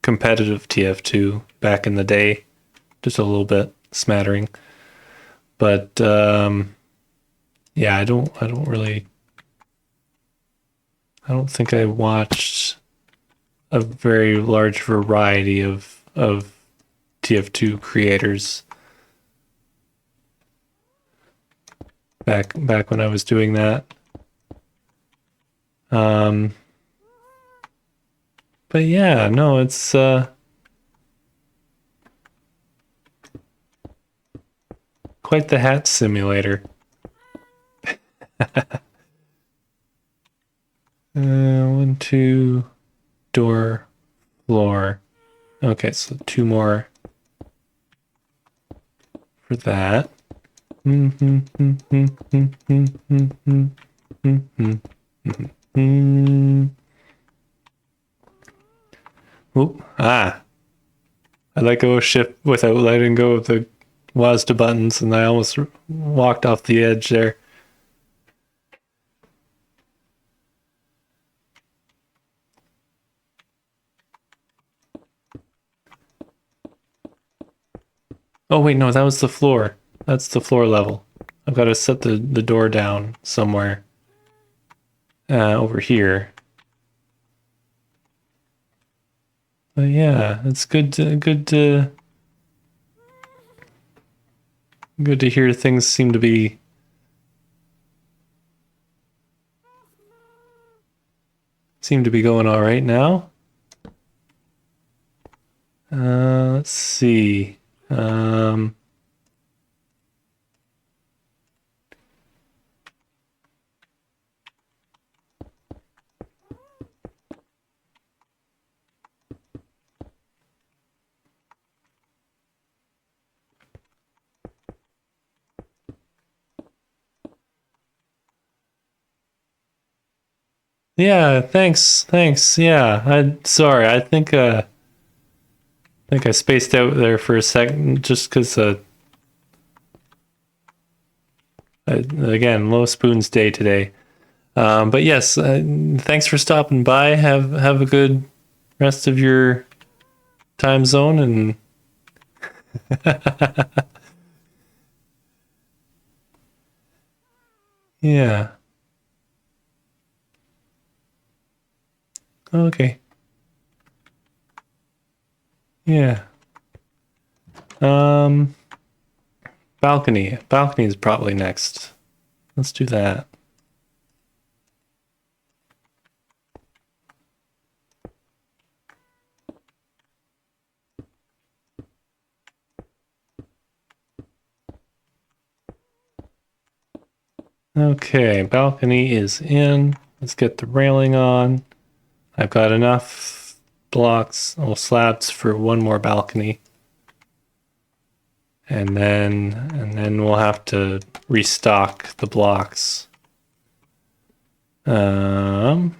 competitive TF2 back in the day, just a little bit, smattering. But yeah, I don't think I watched a very large variety of TF2 creators. back when I was doing that. But yeah, no, it's quite the hat simulator. 1, 2, door, floor. Okay, so 2 more for that. Oop, I let go of shift without letting go of the WASD buttons, and I almost walked off the edge there. Oh wait, no, that was the floor. That's the floor level. I've got to set the door down somewhere over here. But yeah, it's good to hear things seem to be going all right now. Let's see. Yeah, thanks. Yeah, sorry. I think I spaced out there for a second just because again, low spoons day today. But yes, thanks for stopping by. Have a good rest of your time zone and yeah. Okay. Yeah. Balcony. Balcony is probably next. Let's do that. Okay, balcony is in. Let's get the railing on. I've got enough blocks, or slabs for 1 more balcony. And then we'll have to restock the blocks. Can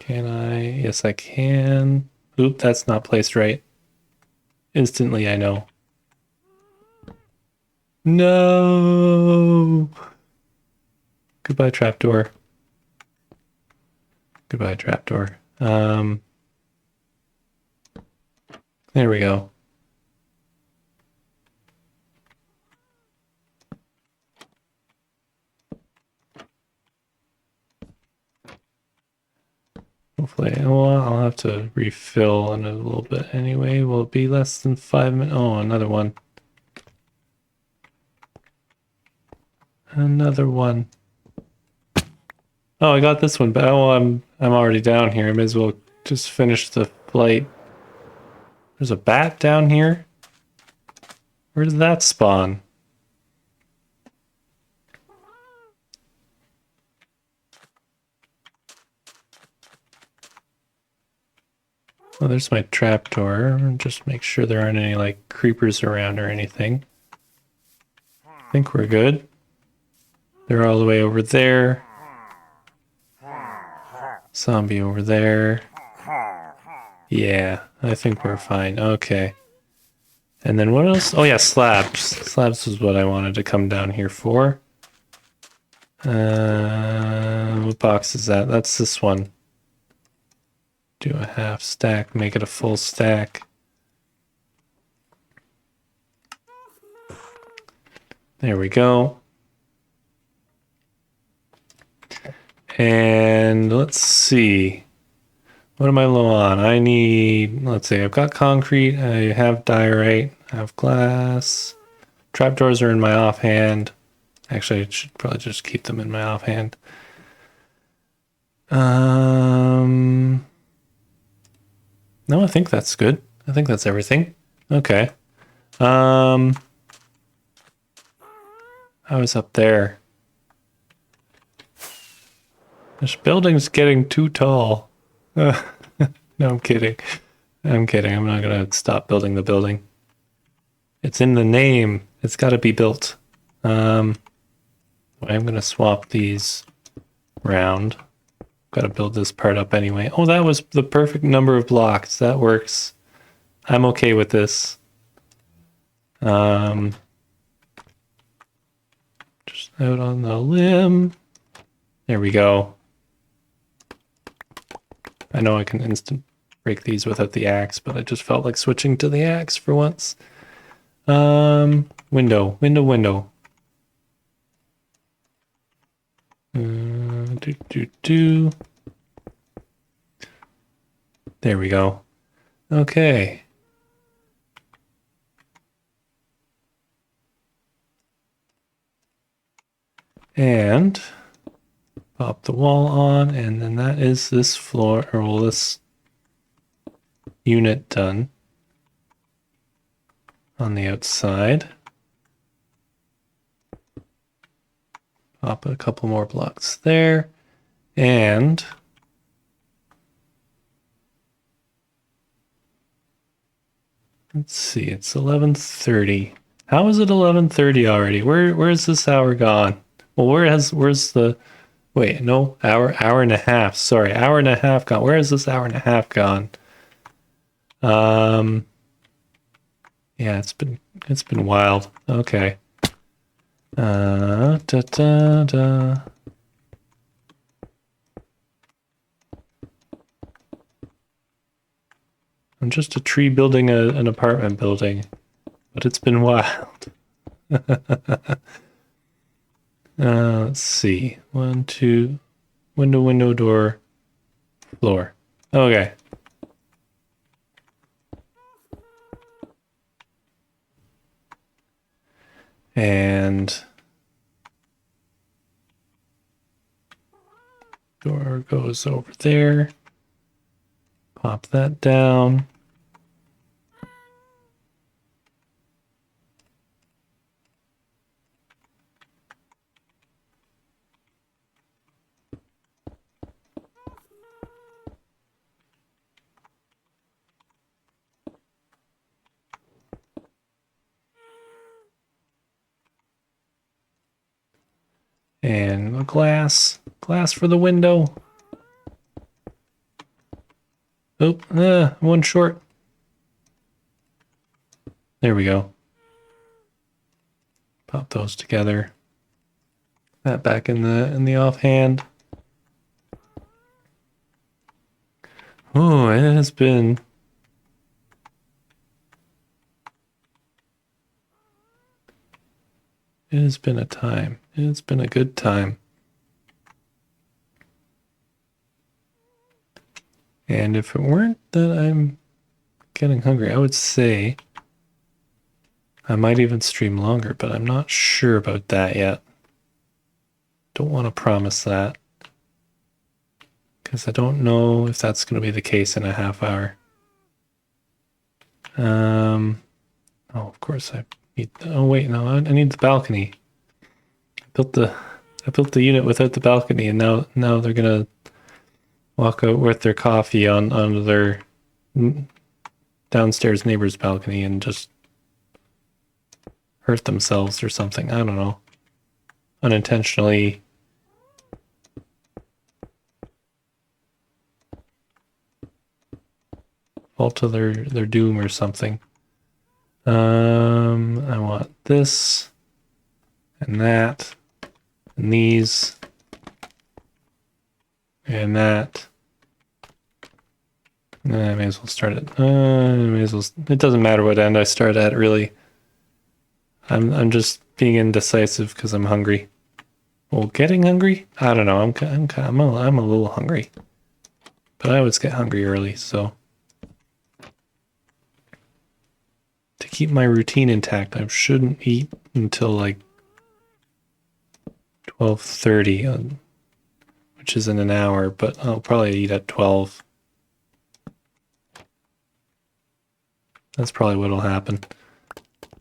I? Yes, I can. Oop, that's not placed right. Instantly, I know. No! Goodbye, trapdoor. Goodbye, trapdoor. There we go. Hopefully, well, I'll have to refill in a little bit anyway. Will it be less than 5 minutes? Oh, another one. Another one. Oh, I got this one, but oh, I'm already down here. I may as well just finish the flight. There's a bat down here. Where did that spawn? Oh, there's my trapdoor. Just make sure there aren't any like creepers around or anything. I think we're good. They're all the way over there. Zombie over there. Yeah, I think we're fine. Okay. And then what else? Oh yeah, slabs. Slabs was what I wanted to come down here for. What box is that? That's this one. Do a half stack, make it a full stack. There we go. And let's see. What am I low on? I need, let's see, I've got concrete, I have diorite, I have glass, Trapdoors are in my offhand. Actually, I should probably just keep them in my offhand. No, I think that's good. I think that's everything. Okay. I was up there. This building's getting too tall. No, I'm kidding. I'm kidding. I'm not gonna stop building the building. It's in the name. It's got to be built. I'm gonna swap these around. Got to build this part up anyway. Oh, that was the perfect number of blocks. That works. I'm okay with this. Just out on the limb. There we go. I know I can instant break these without the axe, but I just felt like switching to the axe for once. Window. There we go. Okay. And pop the wall on, and then that is this floor, or well, this unit done on the outside. Pop a couple more blocks there, and let's see, it's 11:30. How is it 11:30 already? Where's this hour gone? Well, where's the wait, no, hour and a half. Sorry, hour and a half gone. Where is this hour and a half gone? Yeah, it's been wild. Okay. I'm just a tree building an apartment building, but it's been wild. Let's see. 1, 2, window, door, floor. Okay. And door goes over there. Pop that down. And a glass for the window. Oh, one short. There we go. Pop those together. That back in the offhand. Oh, it has been a time. It's been a good time. And if it weren't that I'm getting hungry, I would say I might even stream longer, but I'm not sure about that yet. Don't want to promise that, because I don't know if that's going to be the case in a half hour. Oh, of course I need. Oh wait, no, I need the balcony. I built the unit without the balcony, and now they're gonna walk out with their coffee on their downstairs neighbor's balcony and just hurt themselves or something. I don't know. Unintentionally fall to their doom or something. I want this and that and these and that. I may as well start it. It doesn't matter what end I start at, really. I'm just being indecisive because I'm hungry. Well, getting hungry? I don't know. I'm a little hungry, but I always get hungry early, so to keep my routine intact, I shouldn't eat until like 12:30, which is in an hour, but I'll probably eat at 12. That's probably what'll happen.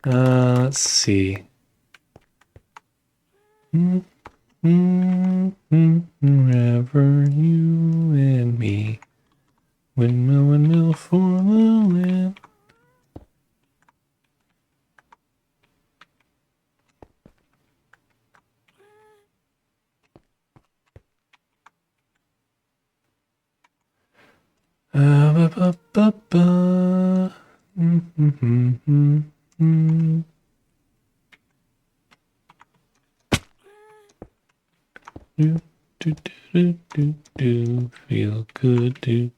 Let's see. Wherever you and me, windmill for the land. Ba, ba, ba. Do, feel good, do.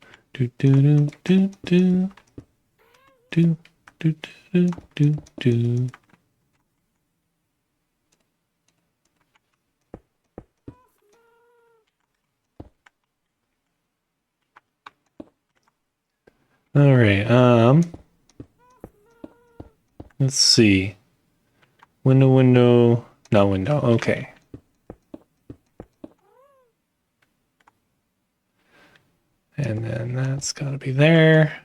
All right, let's see. Window, no window, okay. And then that's gotta be there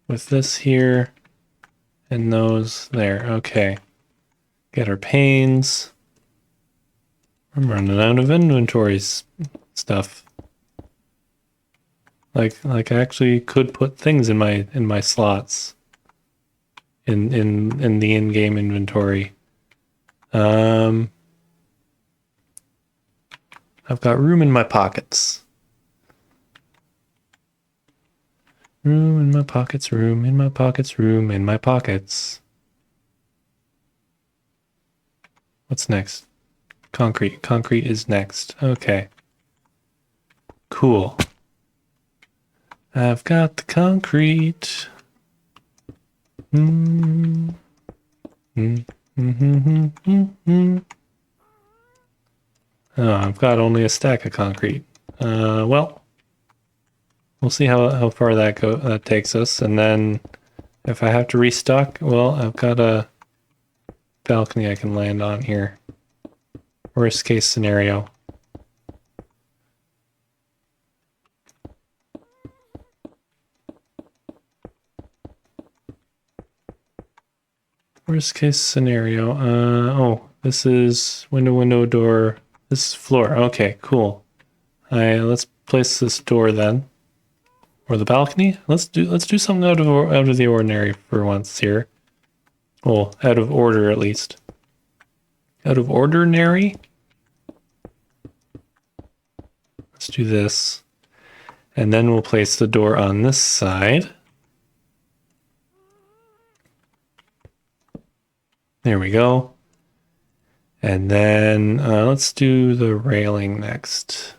with this here and those there. Okay. Get our panes. I'm running out of inventory stuff. Like I actually could put things in my slots in the in-game inventory. I've got room in my pockets. Room in my pockets, room in my pockets, room in my pockets. What's next? Concrete. Concrete is next. Okay. Cool. I've got the concrete. Oh, I've got only a stack of concrete. Well, we'll see how far that takes us, and then if I have to restock, well, I've got a balcony I can land on here. Worst case scenario. Worst case scenario. Oh, this is window, door. This is floor. Okay, cool. Let's place this door then, or the balcony. Let's do something out of the ordinary for once here. Well, out of order at least. Out of ordinary. Let's do this, and then we'll place the door on this side. There we go. And then let's do the railing next.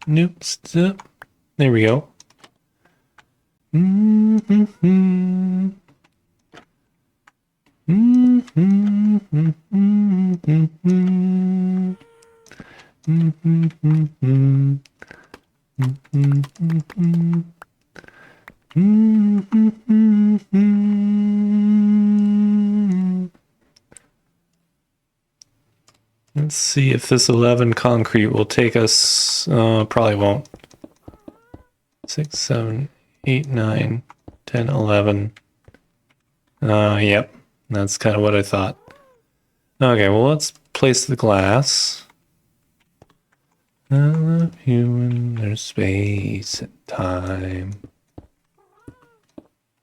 Nope, stop. There we go. Let's see if this 11 concrete will take us. Probably won't. 6, 7, 8, 9, 10, 11. Yep. That's kind of what I thought. Okay, well, let's place the glass. I love you when there's space and time.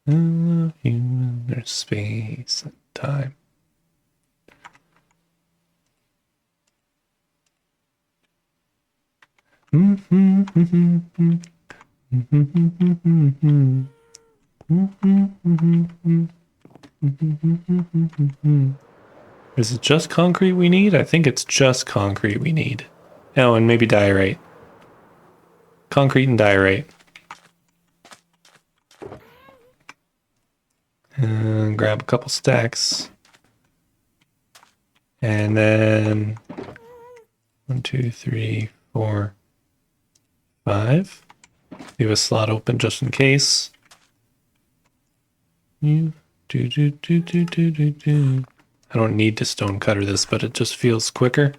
I love you when there's space and time. Is it just concrete we need? I think it's just concrete we need. Oh, and maybe diorite. concrete and diorite. And grab a couple stacks. And then 1, 2, 3, 4, 5. Leave a slot open just in case. I don't need to stone cutter this, but it just feels quicker.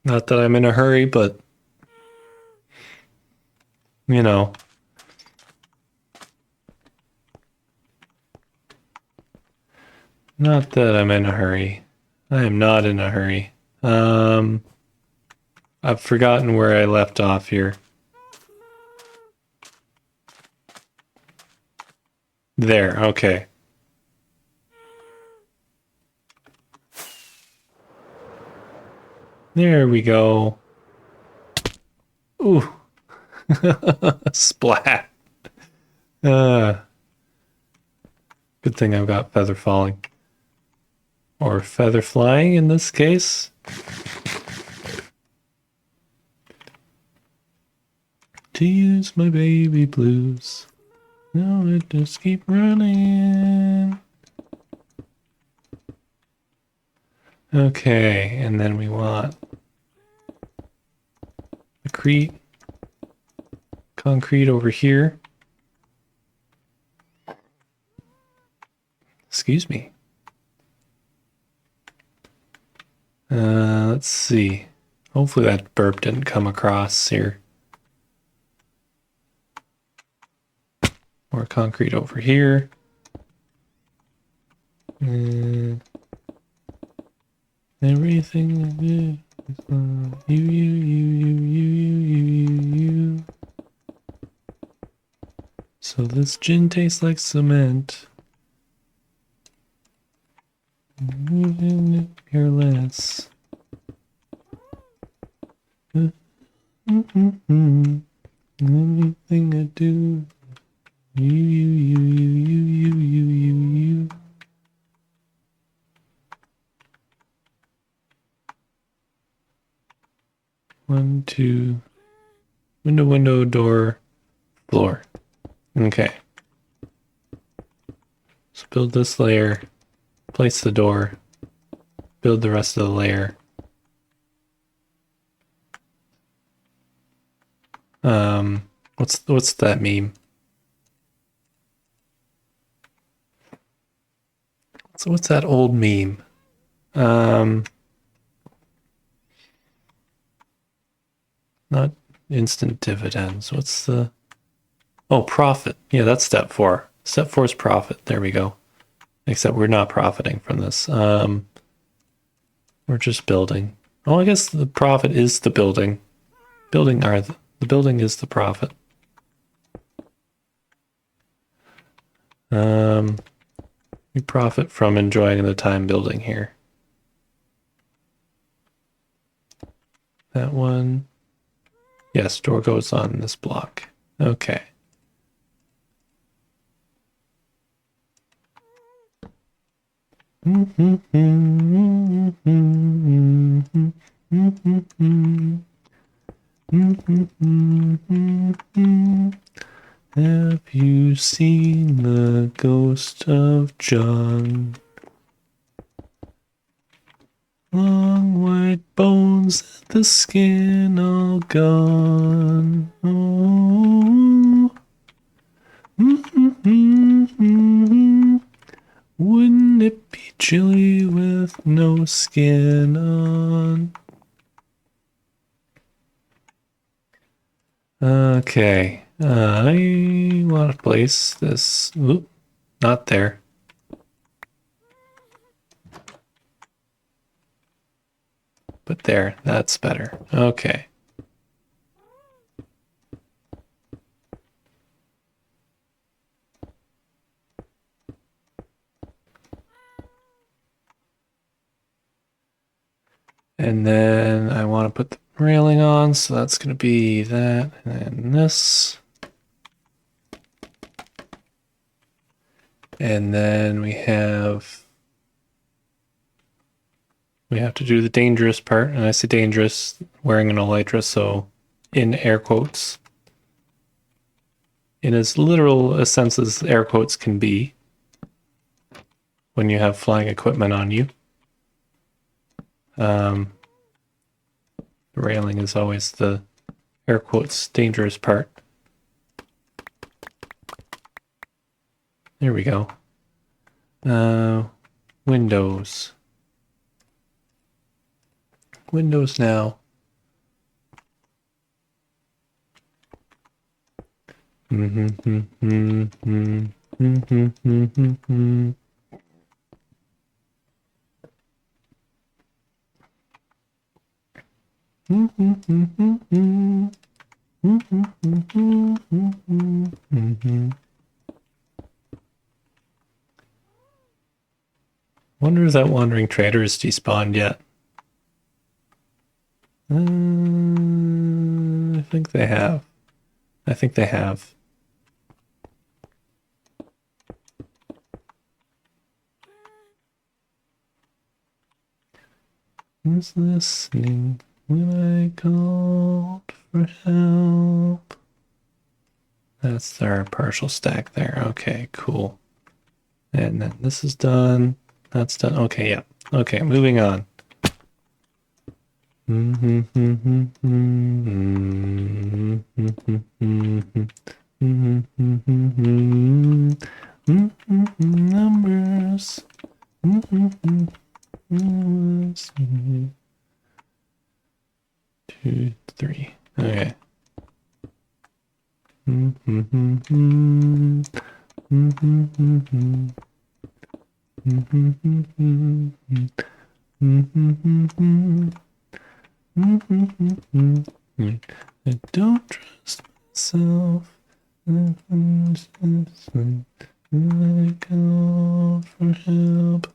Not that I'm in a hurry, but you know. Not that I'm in a hurry. I am not in a hurry. I've forgotten where I left off here. There, okay. There we go. Ooh. Splat. Good thing I've got feather falling. Or feather flying in this case. To use my baby blues. No, I just keep running. Okay, and then we want concrete over here. Excuse me. Let's see. Hopefully that burp didn't come across here. More concrete over here. Everything I do is you. So this gin tastes like cement. Here less. Everything I do. You. 1, 2. Window, door, floor. Okay. So build this layer. Place the door. Build the rest of the layer. What's that meme? So what's that old meme? Not instant dividends. What's the... Oh, profit. Yeah, that's step 4. Step 4 is profit. There we go. Except we're not profiting from this. We're just building. Oh, I guess the profit is the building. The building is the profit. We profit from enjoying the time building here. That one. Yes, door goes on this block. Okay. Have you seen the ghost of John? Long white bones, the skin all gone. Oh. Wouldn't it be chilly with no skin on? Okay. I want to place this. Oop, not there. But there, that's better. Okay. And then I want to put the railing on, so that's going to be that and this. And then we have to do the dangerous part, and I say dangerous, wearing an elytra, so in air quotes, in as literal a sense as air quotes can be when you have flying equipment on you. The railing is always the air quotes dangerous part. There we go. Windows. Windows now. Wonder if that wandering trader is despawned yet. I think they have. I think they have. Who's listening when I called for help? That's our partial stack there. Okay, cool. And then this is done. That's done. Okay, yeah. Okay, moving on. Numbers. 2, 3. Okay. I don't trust myself. I call for help.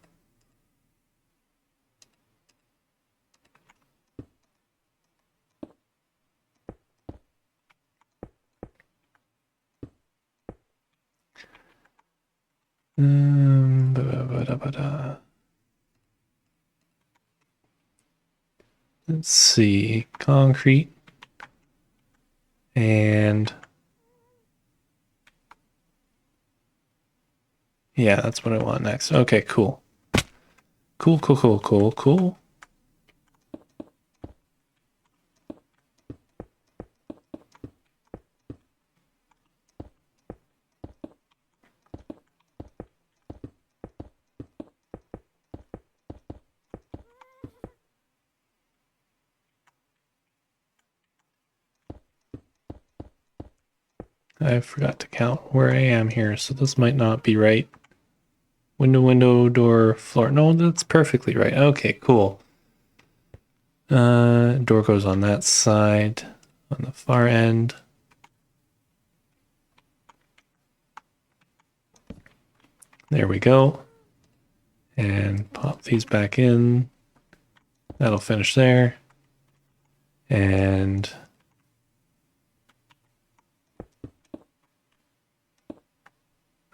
Let's see, concrete and yeah, that's what I want next. Okay, cool. Cool. I forgot to count where I am here, so this might not be right. Window, door, floor. No, that's perfectly right. Okay, cool. Door goes on that side, on the far end. There we go. And pop these back in. That'll finish there. And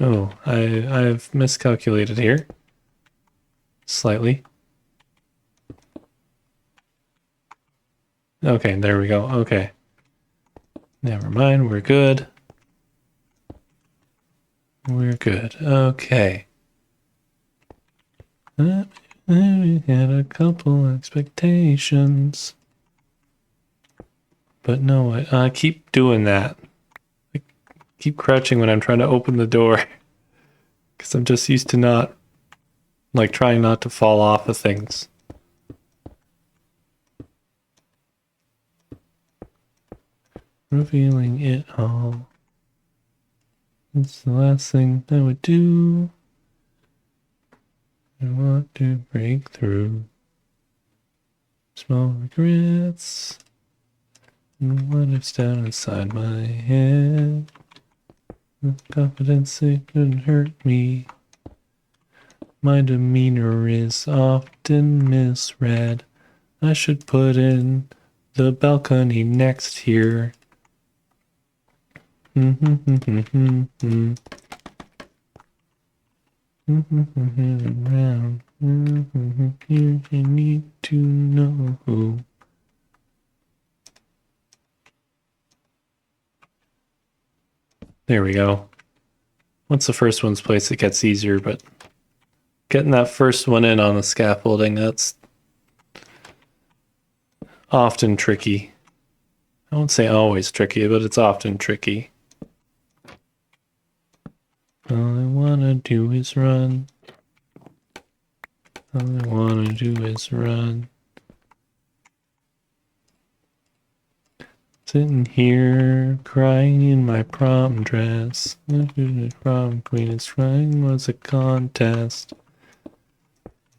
oh, I've miscalculated here. Slightly. Okay, there we go. Okay. Never mind, we're good. We're good. Okay. We had a couple expectations. But no, I keep doing that. I keep crouching when I'm trying to open the door. Because I'm just used to not, like, trying not to fall off of things. Revealing it all. It's the last thing I would do. I want to break through. Small regrets. And what if's down inside my head. The confidence it couldn't hurt me. My demeanor is often misread. I should put in the balcony next here. Around. You need to know who. There we go. Once the first one's placed, it gets easier, but getting that first one in on the scaffolding, that's often tricky. I won't say always tricky, but it's often tricky. All I wanna do is run. All I wanna do is run. Sitting here, crying in my prom dress. Prom queen is crying was a contest.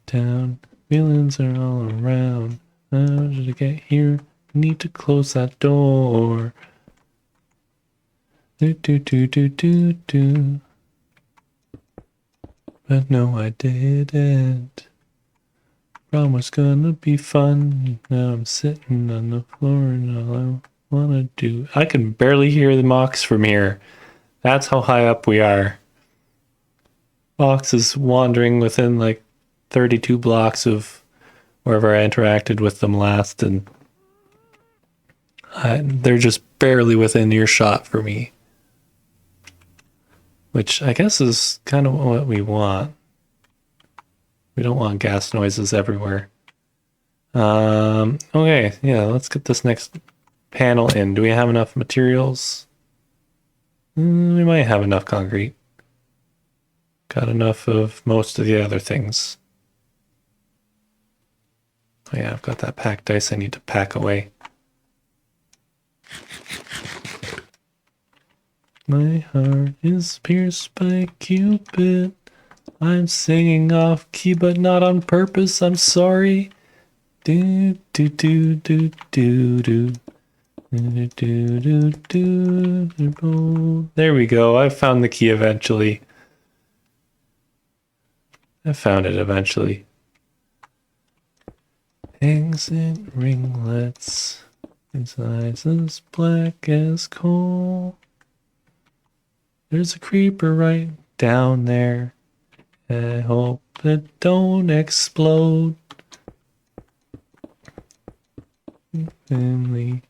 Town, villains are all around. How did I get here? Need to close that door. Do do do do do do. But no, I didn't. Prom was gonna be fun. Now I'm sitting on the floor and all I wanna do. I can barely hear the mocks from here. That's how high up we are. Mox is wandering within like 32 blocks of wherever I interacted with them last, and they're just barely within earshot for me. Which I guess is kind of what we want. We don't want gas noises everywhere. Okay, yeah, let's get this next panel in. Do we have enough materials? We might have enough concrete. Got enough of most of the other things. Oh yeah, I've got that packed ice I need to pack away. My heart is pierced by Cupid. I'm singing off key, but not on purpose. I'm sorry. Do do do do do do. Do, do, do, do, do. There we go. I found the key eventually. I found it eventually. Exit ringlets. His eyes as black as coal. There's a creeper right down there. I hope it don't explode. Family.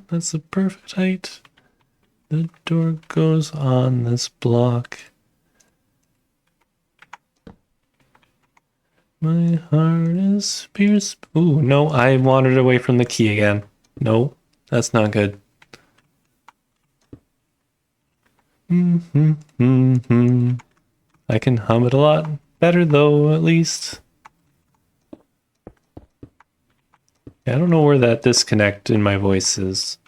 That's the perfect height. The door goes on this block. My heart is pierced. Ooh, no, I wandered away from the key again. No, that's not good. I can hum it a lot better though, at least. I don't know where that disconnect in my voice is.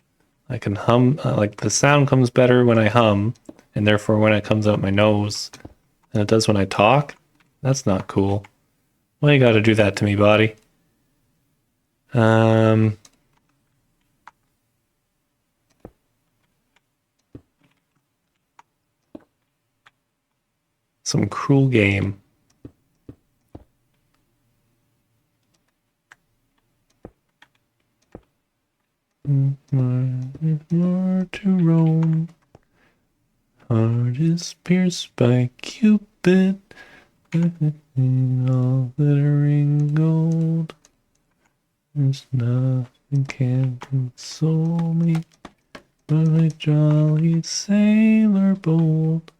I can hum, like the sound comes better when I hum, and therefore when it comes out my nose, than it does when I talk. That's not cool. Why you gotta do that to me, body? Some cruel game. More to roam. Heart is pierced by Cupid. All glittering gold. There's nothing can console me but a jolly sailor bold.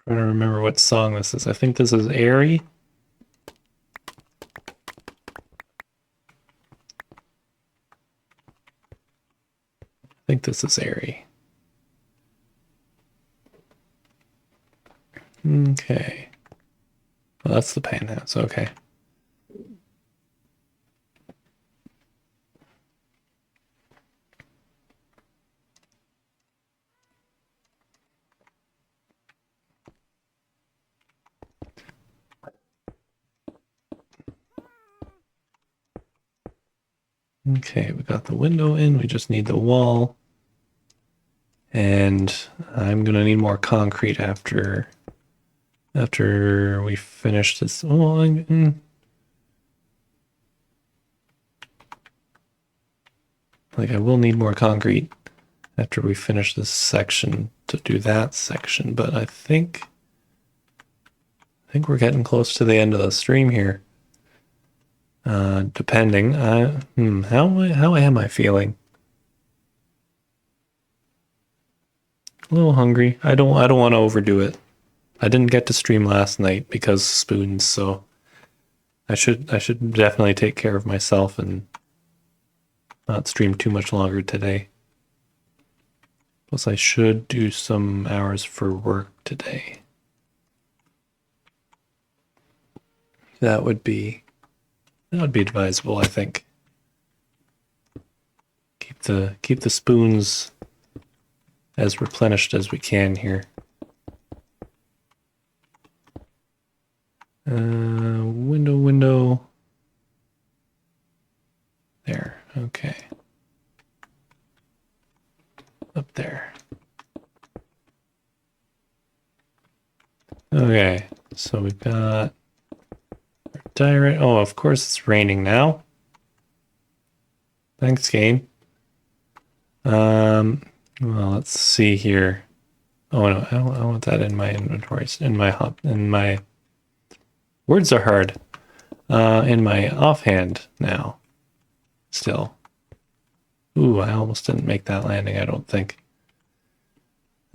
Trying to remember what song this is. I think this is Airy. I think this is Airy. Okay. Well, that's the penthouse. Okay. Okay, we got the window in. We just need the wall. And I'm gonna need more concrete after we finish this. Oh, like I will need more concrete after we finish this section to do that section, but I think we're getting close to the end of the stream here. Depending, how am I feeling? A little hungry. I don't want to overdo it. I didn't get to stream last night because spoons, so I should definitely take care of myself and not stream too much longer today. Plus, I should do some hours for work today. That would be advisable, I think. Keep the spoons as replenished as we can here. Window. There, okay. Up there. Okay, so we've got our diary. Oh, of course it's raining now. Thanks, game. Well, let's see here. Oh no, I want that in my inventories. In my words are hard. In my offhand now. Still. Ooh, I almost didn't make that landing, I don't think.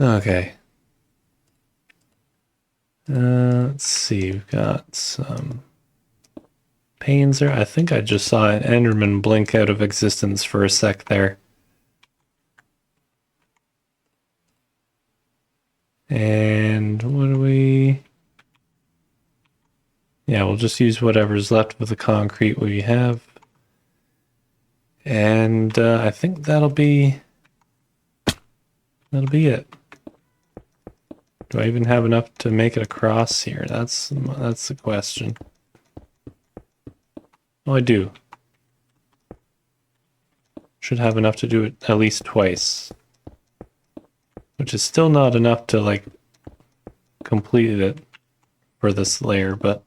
Okay. Let's see, we've got some panes there. I think I just saw an Enderman blink out of existence for a sec there. And what do we... Yeah, we'll just use whatever's left of the concrete we have. And I think that'll be it. Do I even have enough to make it across here? That's the question. Oh, I do. Should have enough to do it at least twice. Which is still not enough to, like, complete it for this layer, but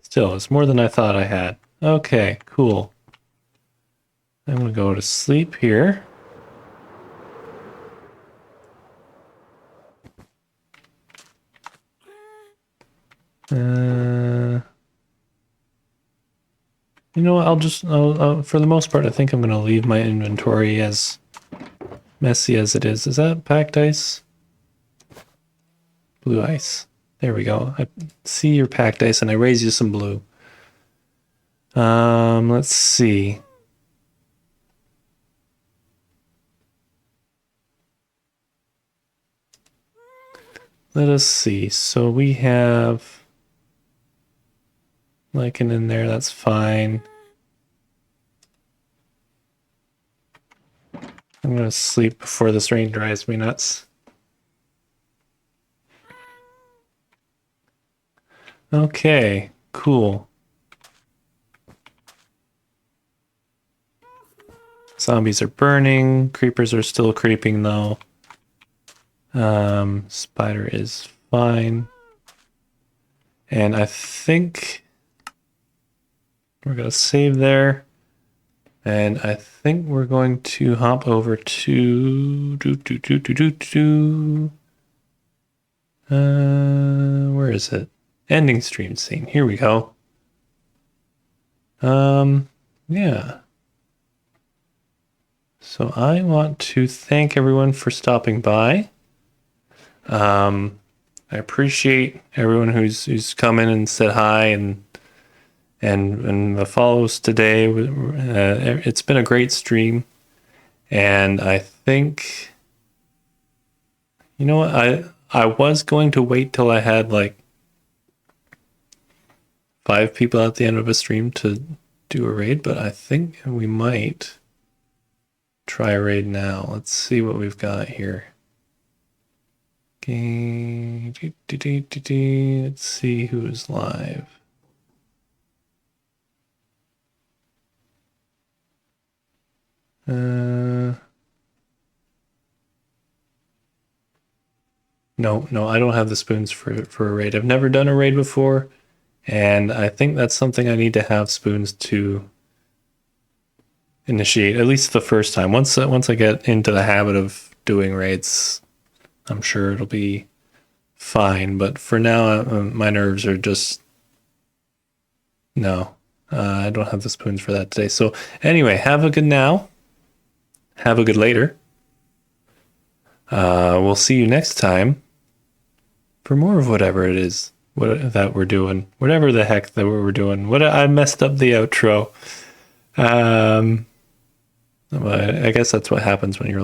still, it's more than I thought I had. Okay, cool. I'm gonna go to sleep here. You know what, I'll for the most part, I think I'm gonna leave my inventory as messy as it is. Is that packed ice? Blue ice. There we go. I see your packed ice and I raise you some blue. Let's see. Let us see. So we have lichen in there, that's fine. I'm gonna sleep before this rain drives me nuts. Okay, cool. Zombies are burning. Creepers are still creeping though. Spider is fine. And I think we're gonna save there. And I think we're going to hop over to where is it? Ending stream scene. Here we go. Yeah. So I want to thank everyone for stopping by. I appreciate everyone who's come in and said hi and the follows today. It's been a great stream, and I think, you know what, I was going to wait till I had like 5 people at the end of a stream to do a raid, but I think we might try a raid now. Let's see what we've got here. Okay, let's see who's live. No, I don't have the spoons for a raid. I've never done a raid before, and I think that's something I need to have spoons to initiate, at least the first time. Once I get into the habit of doing raids, I'm sure it'll be fine. But for now, my nerves are just no. I don't have the spoons for that today. So anyway, have a good now. Have a good later. We'll see you next time for more of whatever it is that we're doing. Whatever the heck that we're doing. I messed up the outro. I guess that's what happens when you're